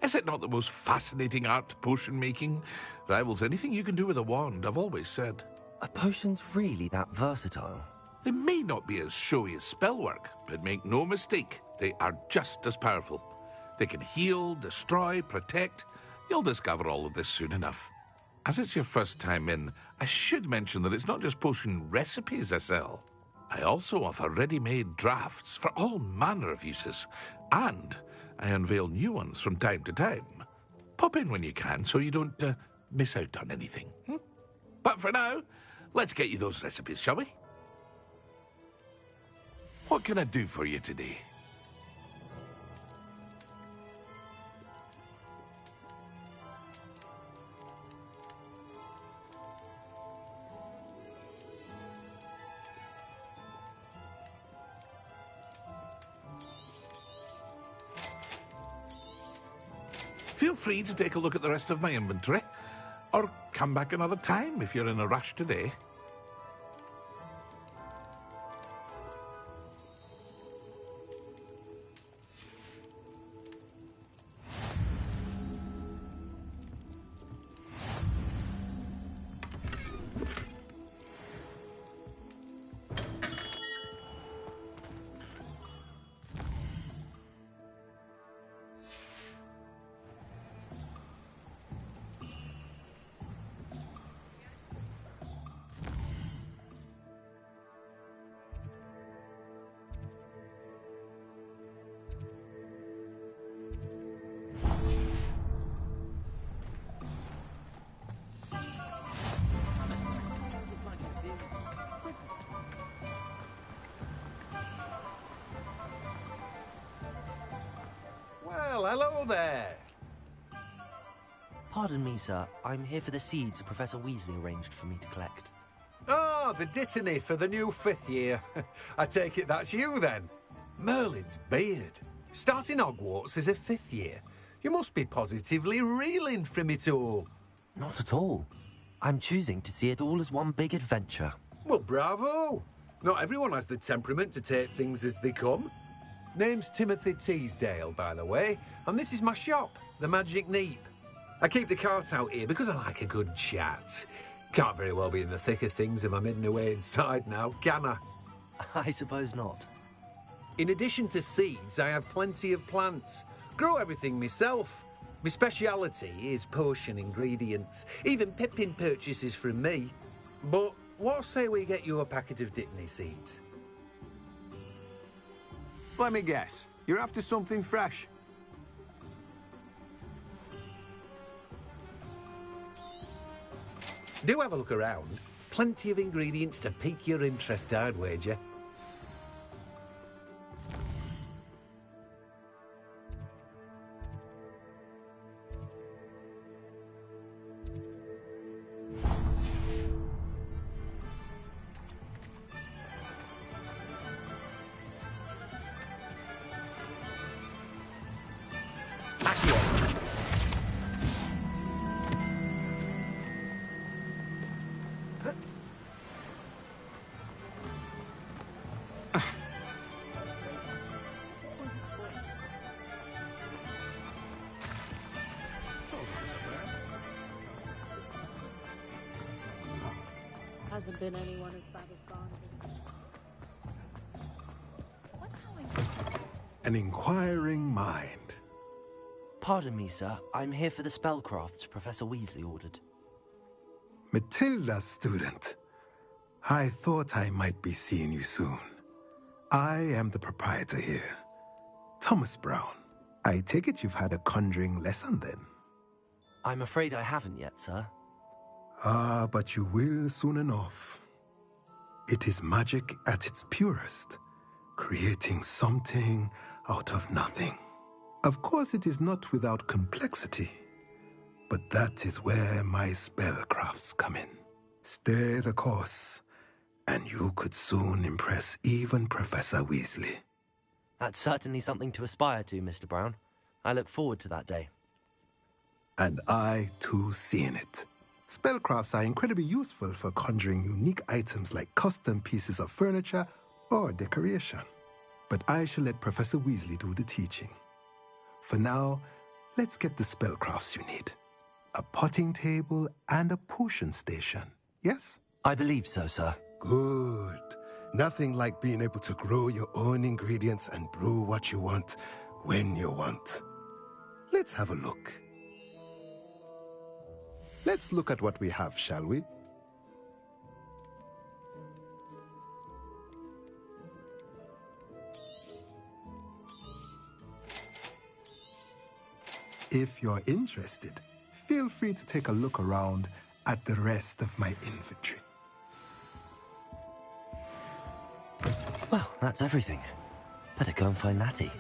Is it not the most fascinating art, potion making? Rivals anything you can do with a wand, I've always said. Are potions really that versatile? They may not be as showy as spellwork, but make no mistake, they are just as powerful. They can heal, destroy, protect. You'll discover all of this soon enough. As it's your first time in, I should mention that it's not just potion recipes I sell. I also offer ready-made drafts for all manner of uses, and I unveil new ones from time to time. Pop in when you can so you don't miss out on anything. But for now, let's get you those recipes, shall we? What can I do for you today? Feel free to take a look at the rest of my inventory, or come back another time if you're in a rush today. Well, hello there. Pardon me, sir. I'm here for the seeds Professor Weasley arranged for me to collect. Ah, the dittany for the new 5th year. I take it that's you, then. Merlin's beard. Starting Hogwarts as a 5th year. You must be positively reeling from it all. Not at all. I'm choosing to see it all as one big adventure. Well, bravo. Not everyone has the temperament to take things as they come. Name's Timothy Teasdale, by the way, and this is my shop, the Magic Neep. I keep the cart out here because I like a good chat. Can't very well be in the thick of things if I'm hidden away inside now, can I? I suppose not. In addition to seeds, I have plenty of plants. Grow everything myself. My speciality is potion ingredients. Even Pippin purchases from me. But what say we get you a packet of dittany seeds? Let me guess. You're after something fresh. Do have a look around. Plenty of ingredients to pique your interest, I'd wager. Hasn't been anyone as bad as Barnaby. An inquiring mind. Pardon me, sir. I'm here for the spellcrafts Professor Weasley ordered. Matilda, student. I thought I might be seeing you soon. I am the proprietor here. Thomas Brown. I take it you've had a conjuring lesson then? I'm afraid I haven't yet, sir. Ah, but you will soon enough. It is magic at its purest, creating something out of nothing. Of course, it is not without complexity, but that is where my spellcrafts come in. Stay the course, and you could soon impress even Professor Weasley. That's certainly something to aspire to, Mr. Brown. I look forward to that day. And I, too, see in it. Spellcrafts are incredibly useful for conjuring unique items like custom pieces of furniture or decoration. But I shall let Professor Weasley do the teaching. For now, let's get the spellcrafts you need. A potting table and a potion station, yes? I believe so, sir. Good. Nothing like being able to grow your own ingredients and brew what you want when you want. Let's have a look. Let's look at what we have, shall we? If you're interested, feel free to take a look around at the rest of my inventory. Well, that's everything. Better go and find Natty.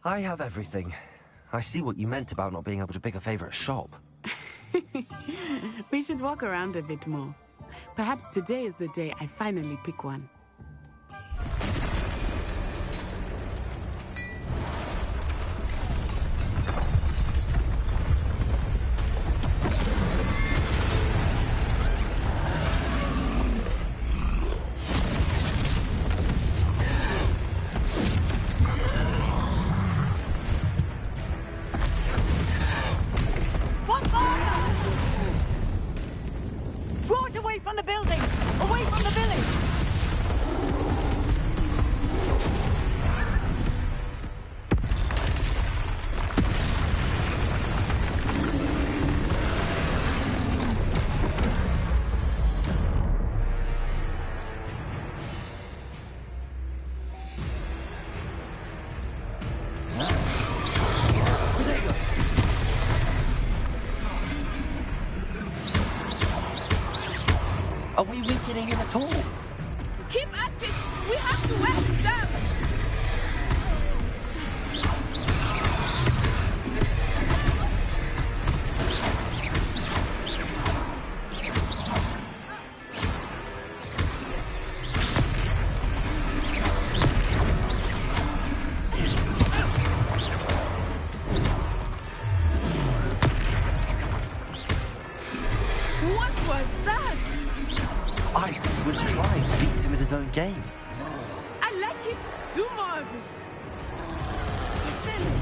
I have everything. I see what you meant about not being able to pick a favorite shop. We should walk around a bit more. Perhaps today is the day I finally pick one. Draw it away from the building! Away from the village! Are we weakening him at all? Keep at it! We have to wear him down! What was that? I was trying to beat him at his own game. I like it. Do more of it. Descend.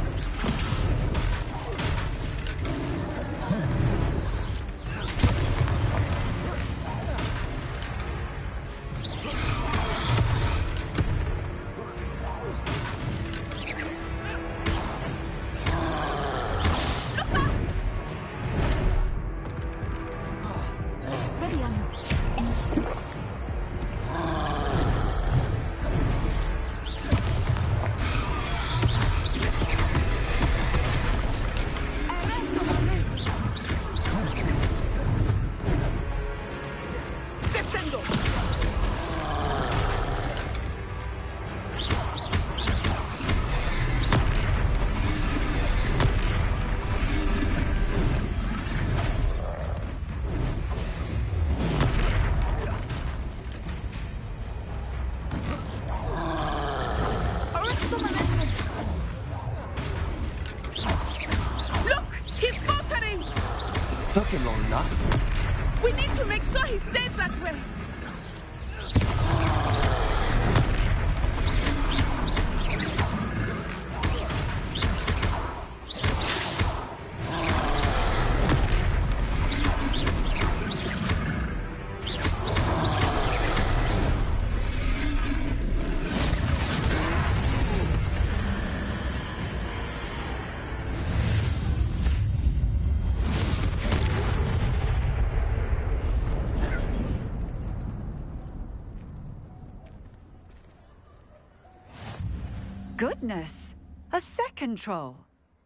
Took him long enough. We need to make sure he stays that way. Goodness! A second troll!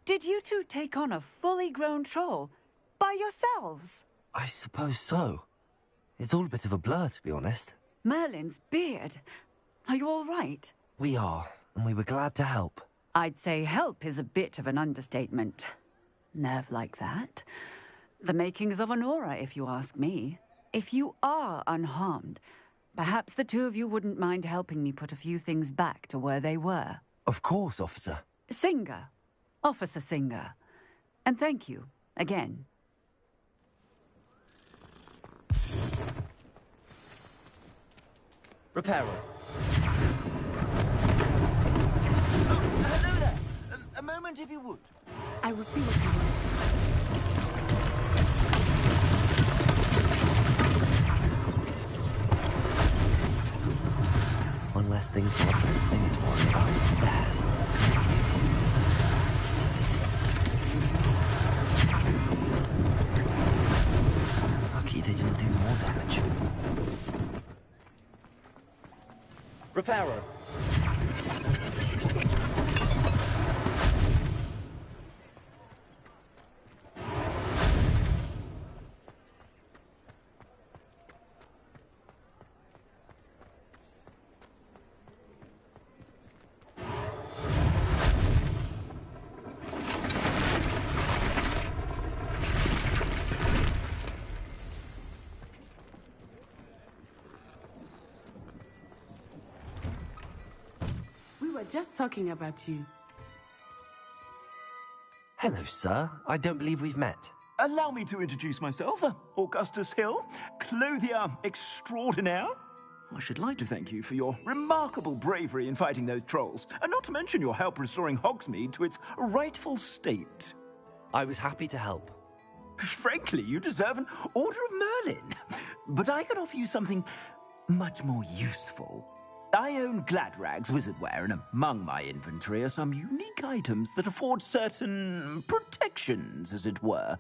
Did you two take on a fully grown troll? By yourselves? I suppose so. It's all a bit of a blur, to be honest. Merlin's beard. Are you all right? We are, and we were glad to help. I'd say help is a bit of an understatement. Nerve like that. The makings of an aura, if you ask me. If you are unharmed, perhaps the two of you wouldn't mind helping me put a few things back to where they were. Of course, officer. Singer. Officer Singer. And thank you, again. Reparo. Hello there. A moment, if you would. I will see what he wants. One less thing for Officer Singer to worry about. Lucky they didn't do more damage. Reparo. We were just talking about you. Hello, sir. I don't believe we've met. Allow me to introduce myself, Augustus Hill, clothier extraordinaire. I should like to thank you for your remarkable bravery in fighting those trolls, and not to mention your help restoring Hogsmeade to its rightful state. I was happy to help. Frankly, you deserve an Order of Merlin. But I can offer you something much more useful. I own Gladrag's wizardware, and among my inventory are some unique items that afford certain protections, as it were.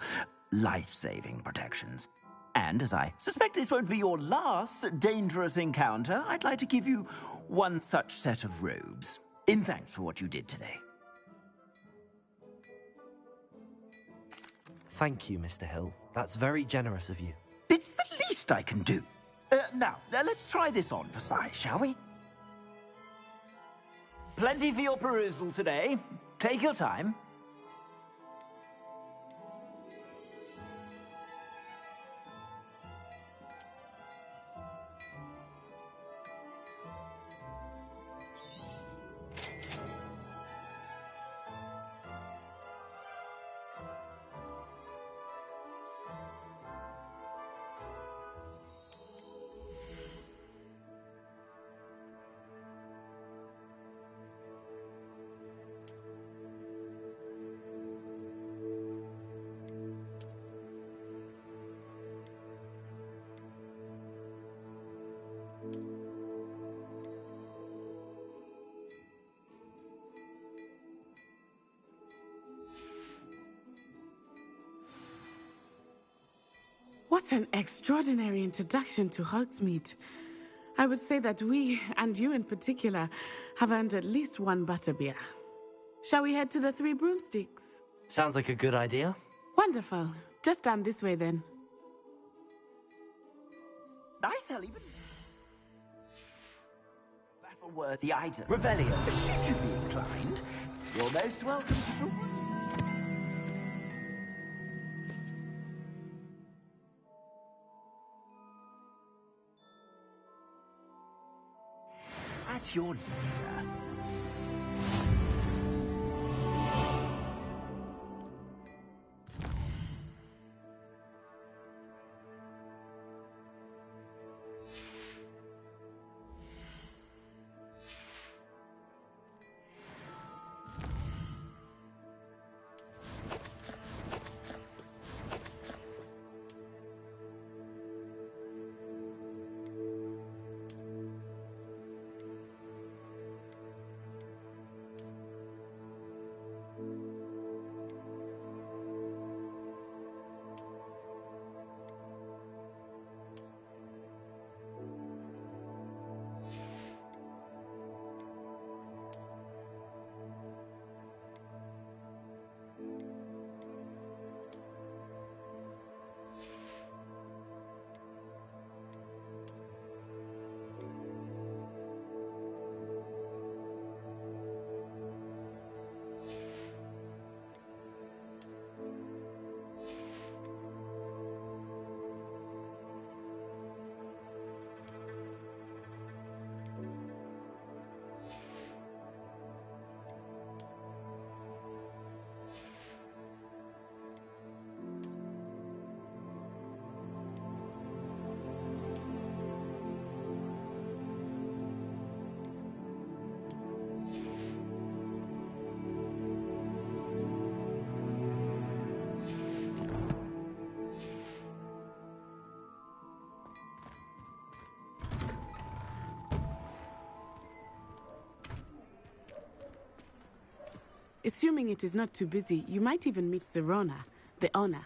Life-saving protections. And as I suspect this won't be your last dangerous encounter, I'd like to give you one such set of robes, in thanks for what you did today. Thank you, Mr. Hill. That's very generous of you. It's the least I can do. Now, let's try this on for size, shall we? Plenty for your perusal today. Take your time. What an extraordinary introduction to Hogsmeade. I would say that we, and you in particular, have earned at least one butterbeer. Shall we head to the Three Broomsticks? Sounds like a good idea. Wonderful. Just down this way then. Nice, I'll even... battle-worthy item. Revelio, should you be inclined, you're most welcome to... At your leisure. Assuming it is not too busy, you might even meet Sirona, the owner.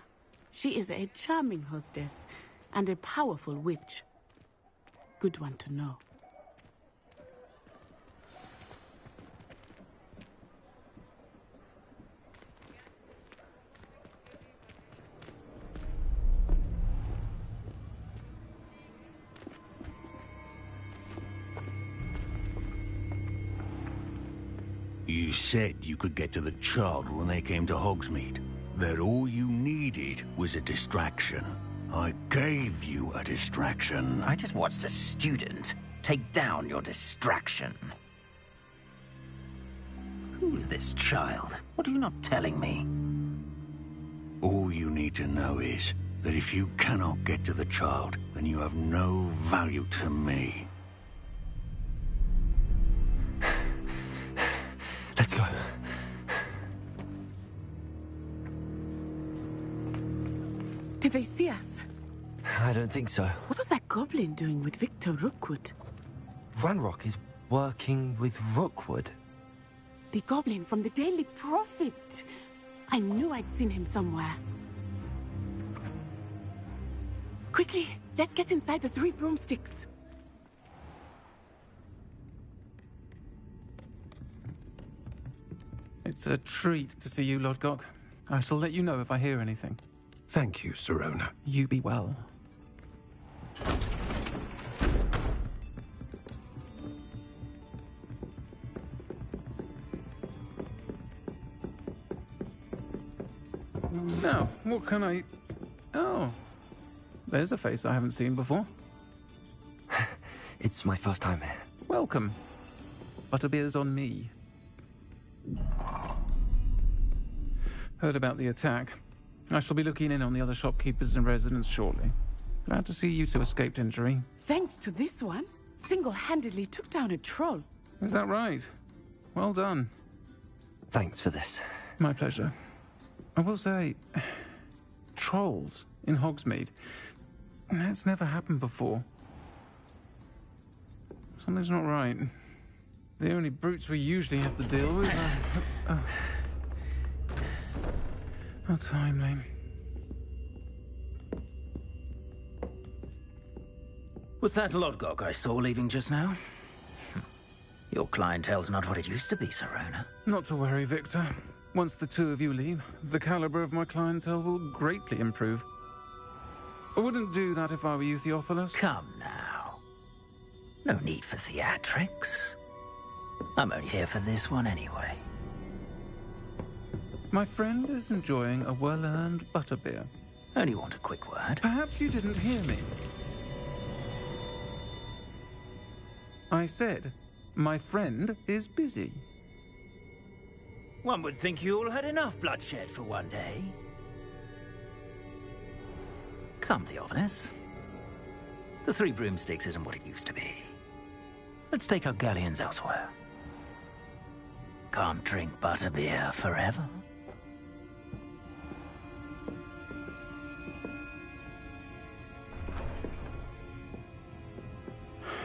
She is a charming hostess and a powerful witch. Good one to know. You said you could get to the child when they came to Hogsmeade. That all you needed was a distraction. I gave you a distraction. I just watched a student take down your distraction. Who's this child? What are you not telling me? All you need to know is that if you cannot get to the child, then you have no value to me. Let's go. Did they see us? I don't think so. What was that goblin doing with Victor Rookwood? Ranrock is working with Rookwood. The goblin from the Daily Prophet. I knew I'd seen him somewhere. Quickly, let's get inside the 3 broomsticks. It's a treat to see you, Lodgok. I shall let you know if I hear anything. Thank you, Sirona. You be well. Now, what can I... Oh, there's a face I haven't seen before. It's my first time here. Welcome. Butterbeer's on me. Heard about the attack. I shall be looking in on the other shopkeepers and residents shortly. Glad to see you two escaped injury. Thanks to this one, single-handedly took down a troll. Is that right? Well done. Thanks for this. My pleasure. I will say, trolls in Hogsmeade. That's never happened before. Something's not right. The only brutes we usually have to deal with are... How timely. Was that Lodgok I saw leaving just now? Your clientele's not what it used to be, Sirona. Not to worry, Victor. Once the two of you leave, the caliber of my clientele will greatly improve. I wouldn't do that if I were you, Theophilus. Come now. No need for theatrics. I'm only here for this one anyway. My friend is enjoying a well-earned butterbeer. Only want a quick word. Perhaps you didn't hear me. I said, my friend is busy. One would think you all had enough bloodshed for one day. Come, Theophilus. The 3 broomsticks isn't what it used to be. Let's take our galleons elsewhere. Can't drink butterbeer forever.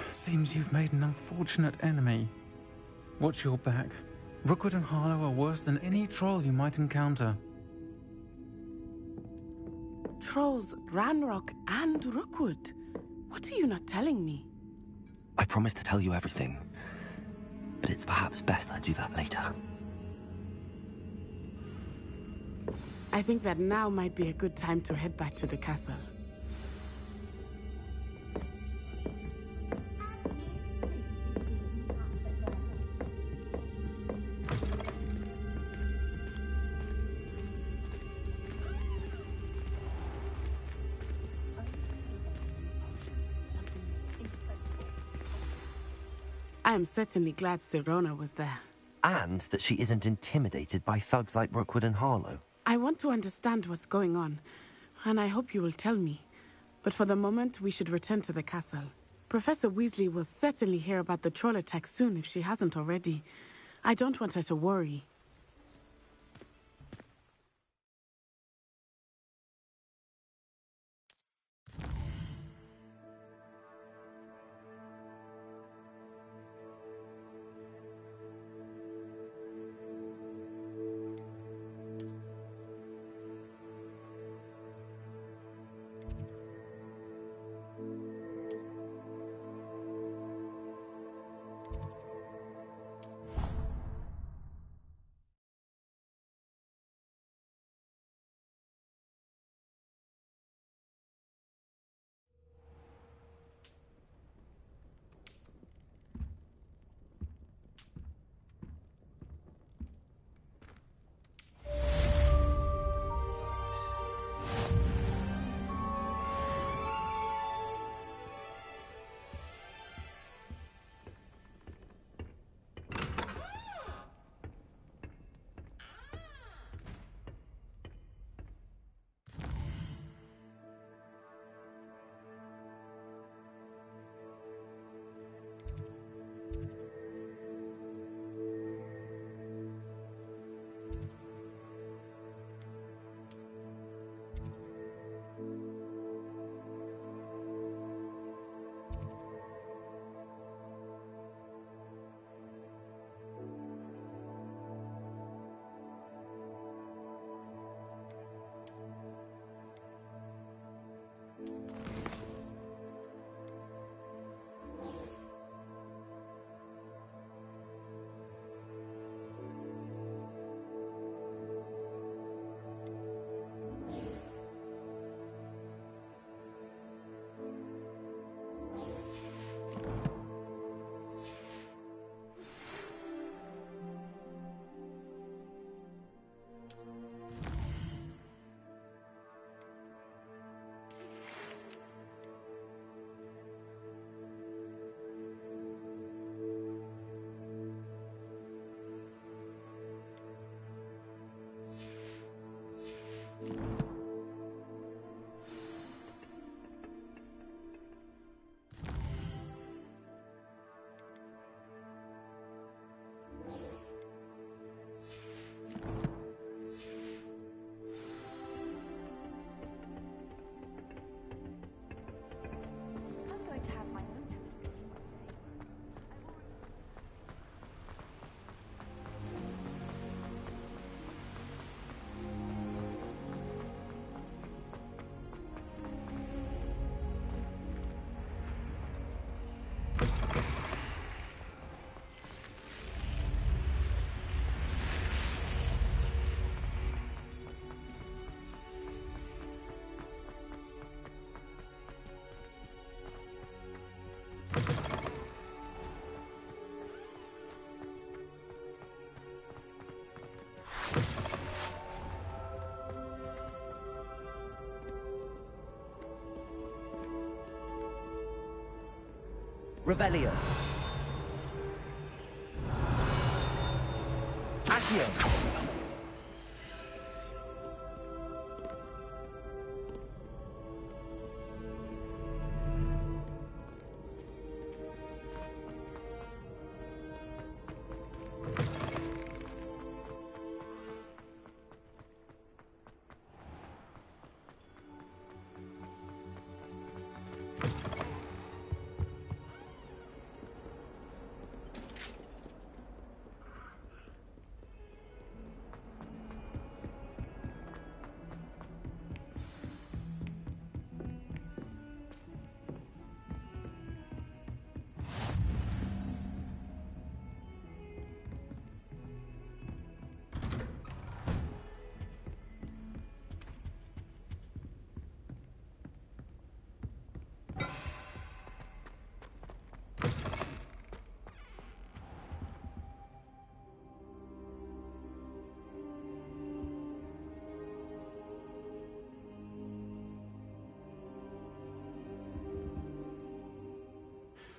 Seems you've made an unfortunate enemy. Watch your back. Rookwood and Harlow are worse than any troll you might encounter. Trolls, Ranrock, and Rookwood. What are you not telling me? I promise to tell you everything, but it's perhaps best I do that later. I think that now might be a good time to head back to the castle. I am certainly glad Sirona was there. And that she isn't intimidated by thugs like Rookwood and Harlow. I want to understand what's going on, and I hope you will tell me. But for the moment, we should return to the castle. Professor Weasley will certainly hear about the troll attack soon if she hasn't already. I don't want her to worry. Revelio. Accio.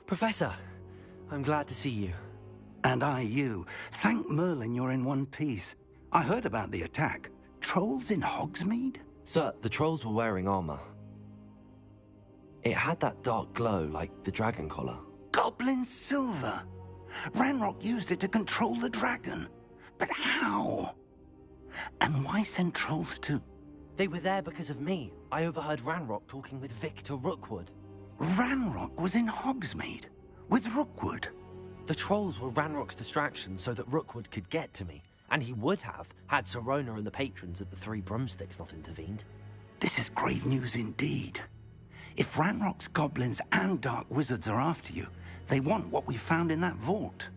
Professor, I'm glad to see you. And I you. Thank Merlin you're in one piece. I heard about the attack. Trolls in Hogsmeade? Sir, the trolls were wearing armor. It had that dark glow like the dragon collar. Goblin silver! Ranrock used it to control the dragon. But how? And why send trolls to... They were there because of me. I overheard Ranrock talking with Victor Rookwood. Ranrock was in Hogsmeade? With Rookwood? The trolls were Ranrock's distraction so that Rookwood could get to me. And he would have, had Sirona and the patrons at the Three Broomsticks not intervened. This is grave news indeed. If Ranrock's goblins and dark wizards are after you, they want what we found in that vault.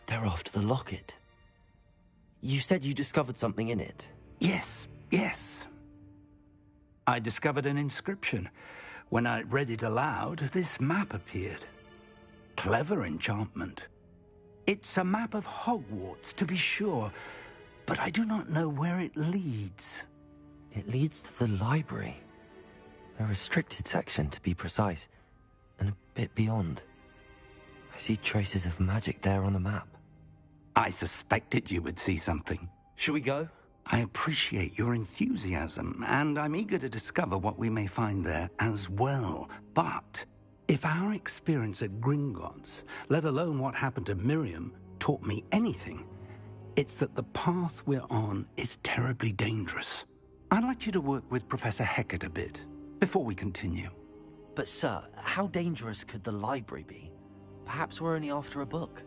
They're after the locket. You said you discovered something in it. Yes. I discovered an inscription. When I read it aloud, this map appeared. Clever enchantment. It's a map of Hogwarts, to be sure, but I do not know where it leads. It leads to the library. A restricted section, to be precise, and a bit beyond. I see traces of magic there on the map. I suspected you would see something. Shall we go? I appreciate your enthusiasm, and I'm eager to discover what we may find there as well. But if our experience at Gringotts, let alone what happened to Miriam, taught me anything, it's that the path we're on is terribly dangerous. I'd like you to work with Professor Hecat a bit, before we continue. But sir, how dangerous could the library be? Perhaps we're only after a book.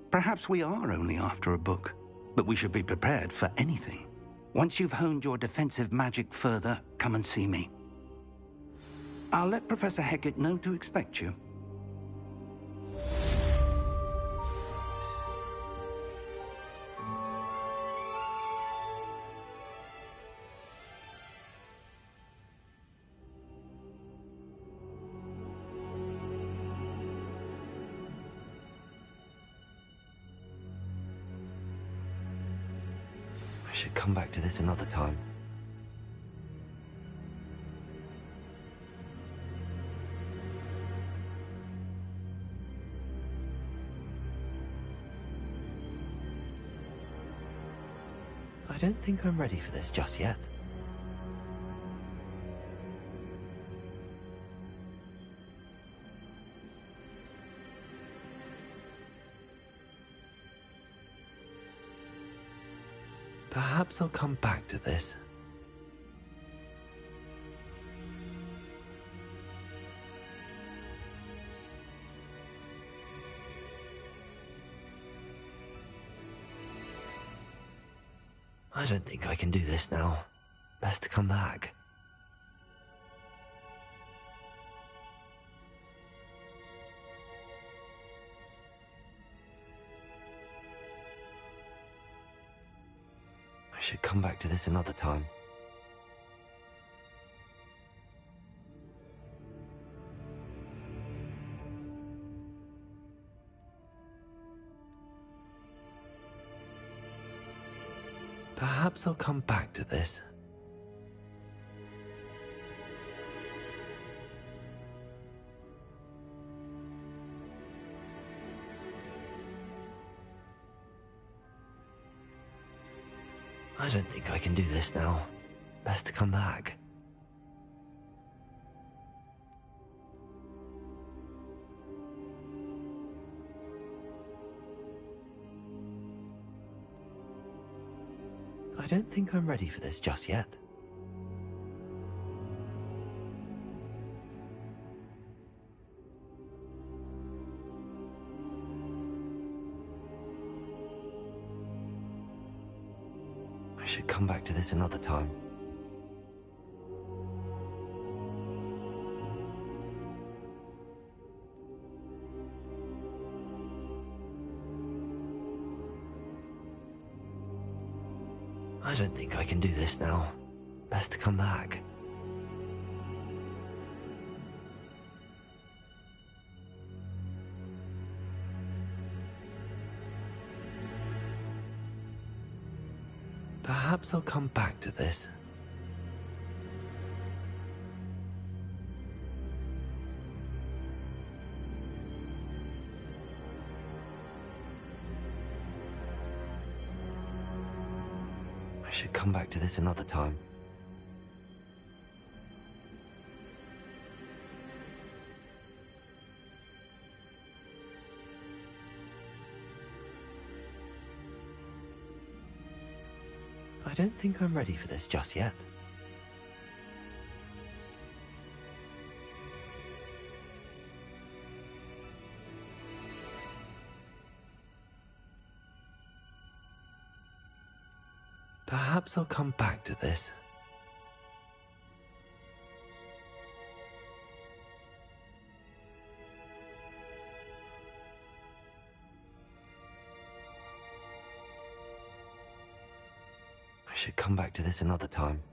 Perhaps we are only after a book, but we should be prepared for anything. Once you've honed your defensive magic further, come and see me. I'll let Professor Hecat know to expect you. I should come back to this another time. I don't think I'm ready for this just yet. Perhaps Perhaps I'll come back to this. I don't think I can do this now. Best to come back. I should come back to this another time. Perhaps I'll come back to this. I don't think I can do this now. Best to come back. I don't think I'm ready for this just yet. I should come back to this another time. I don't think I can do this now. Best to come back. Perhaps I'll come back to this. I should come back to this another time. I don't think I'm ready for this just yet. Perhaps I'll come back to this. I should come back to this another time.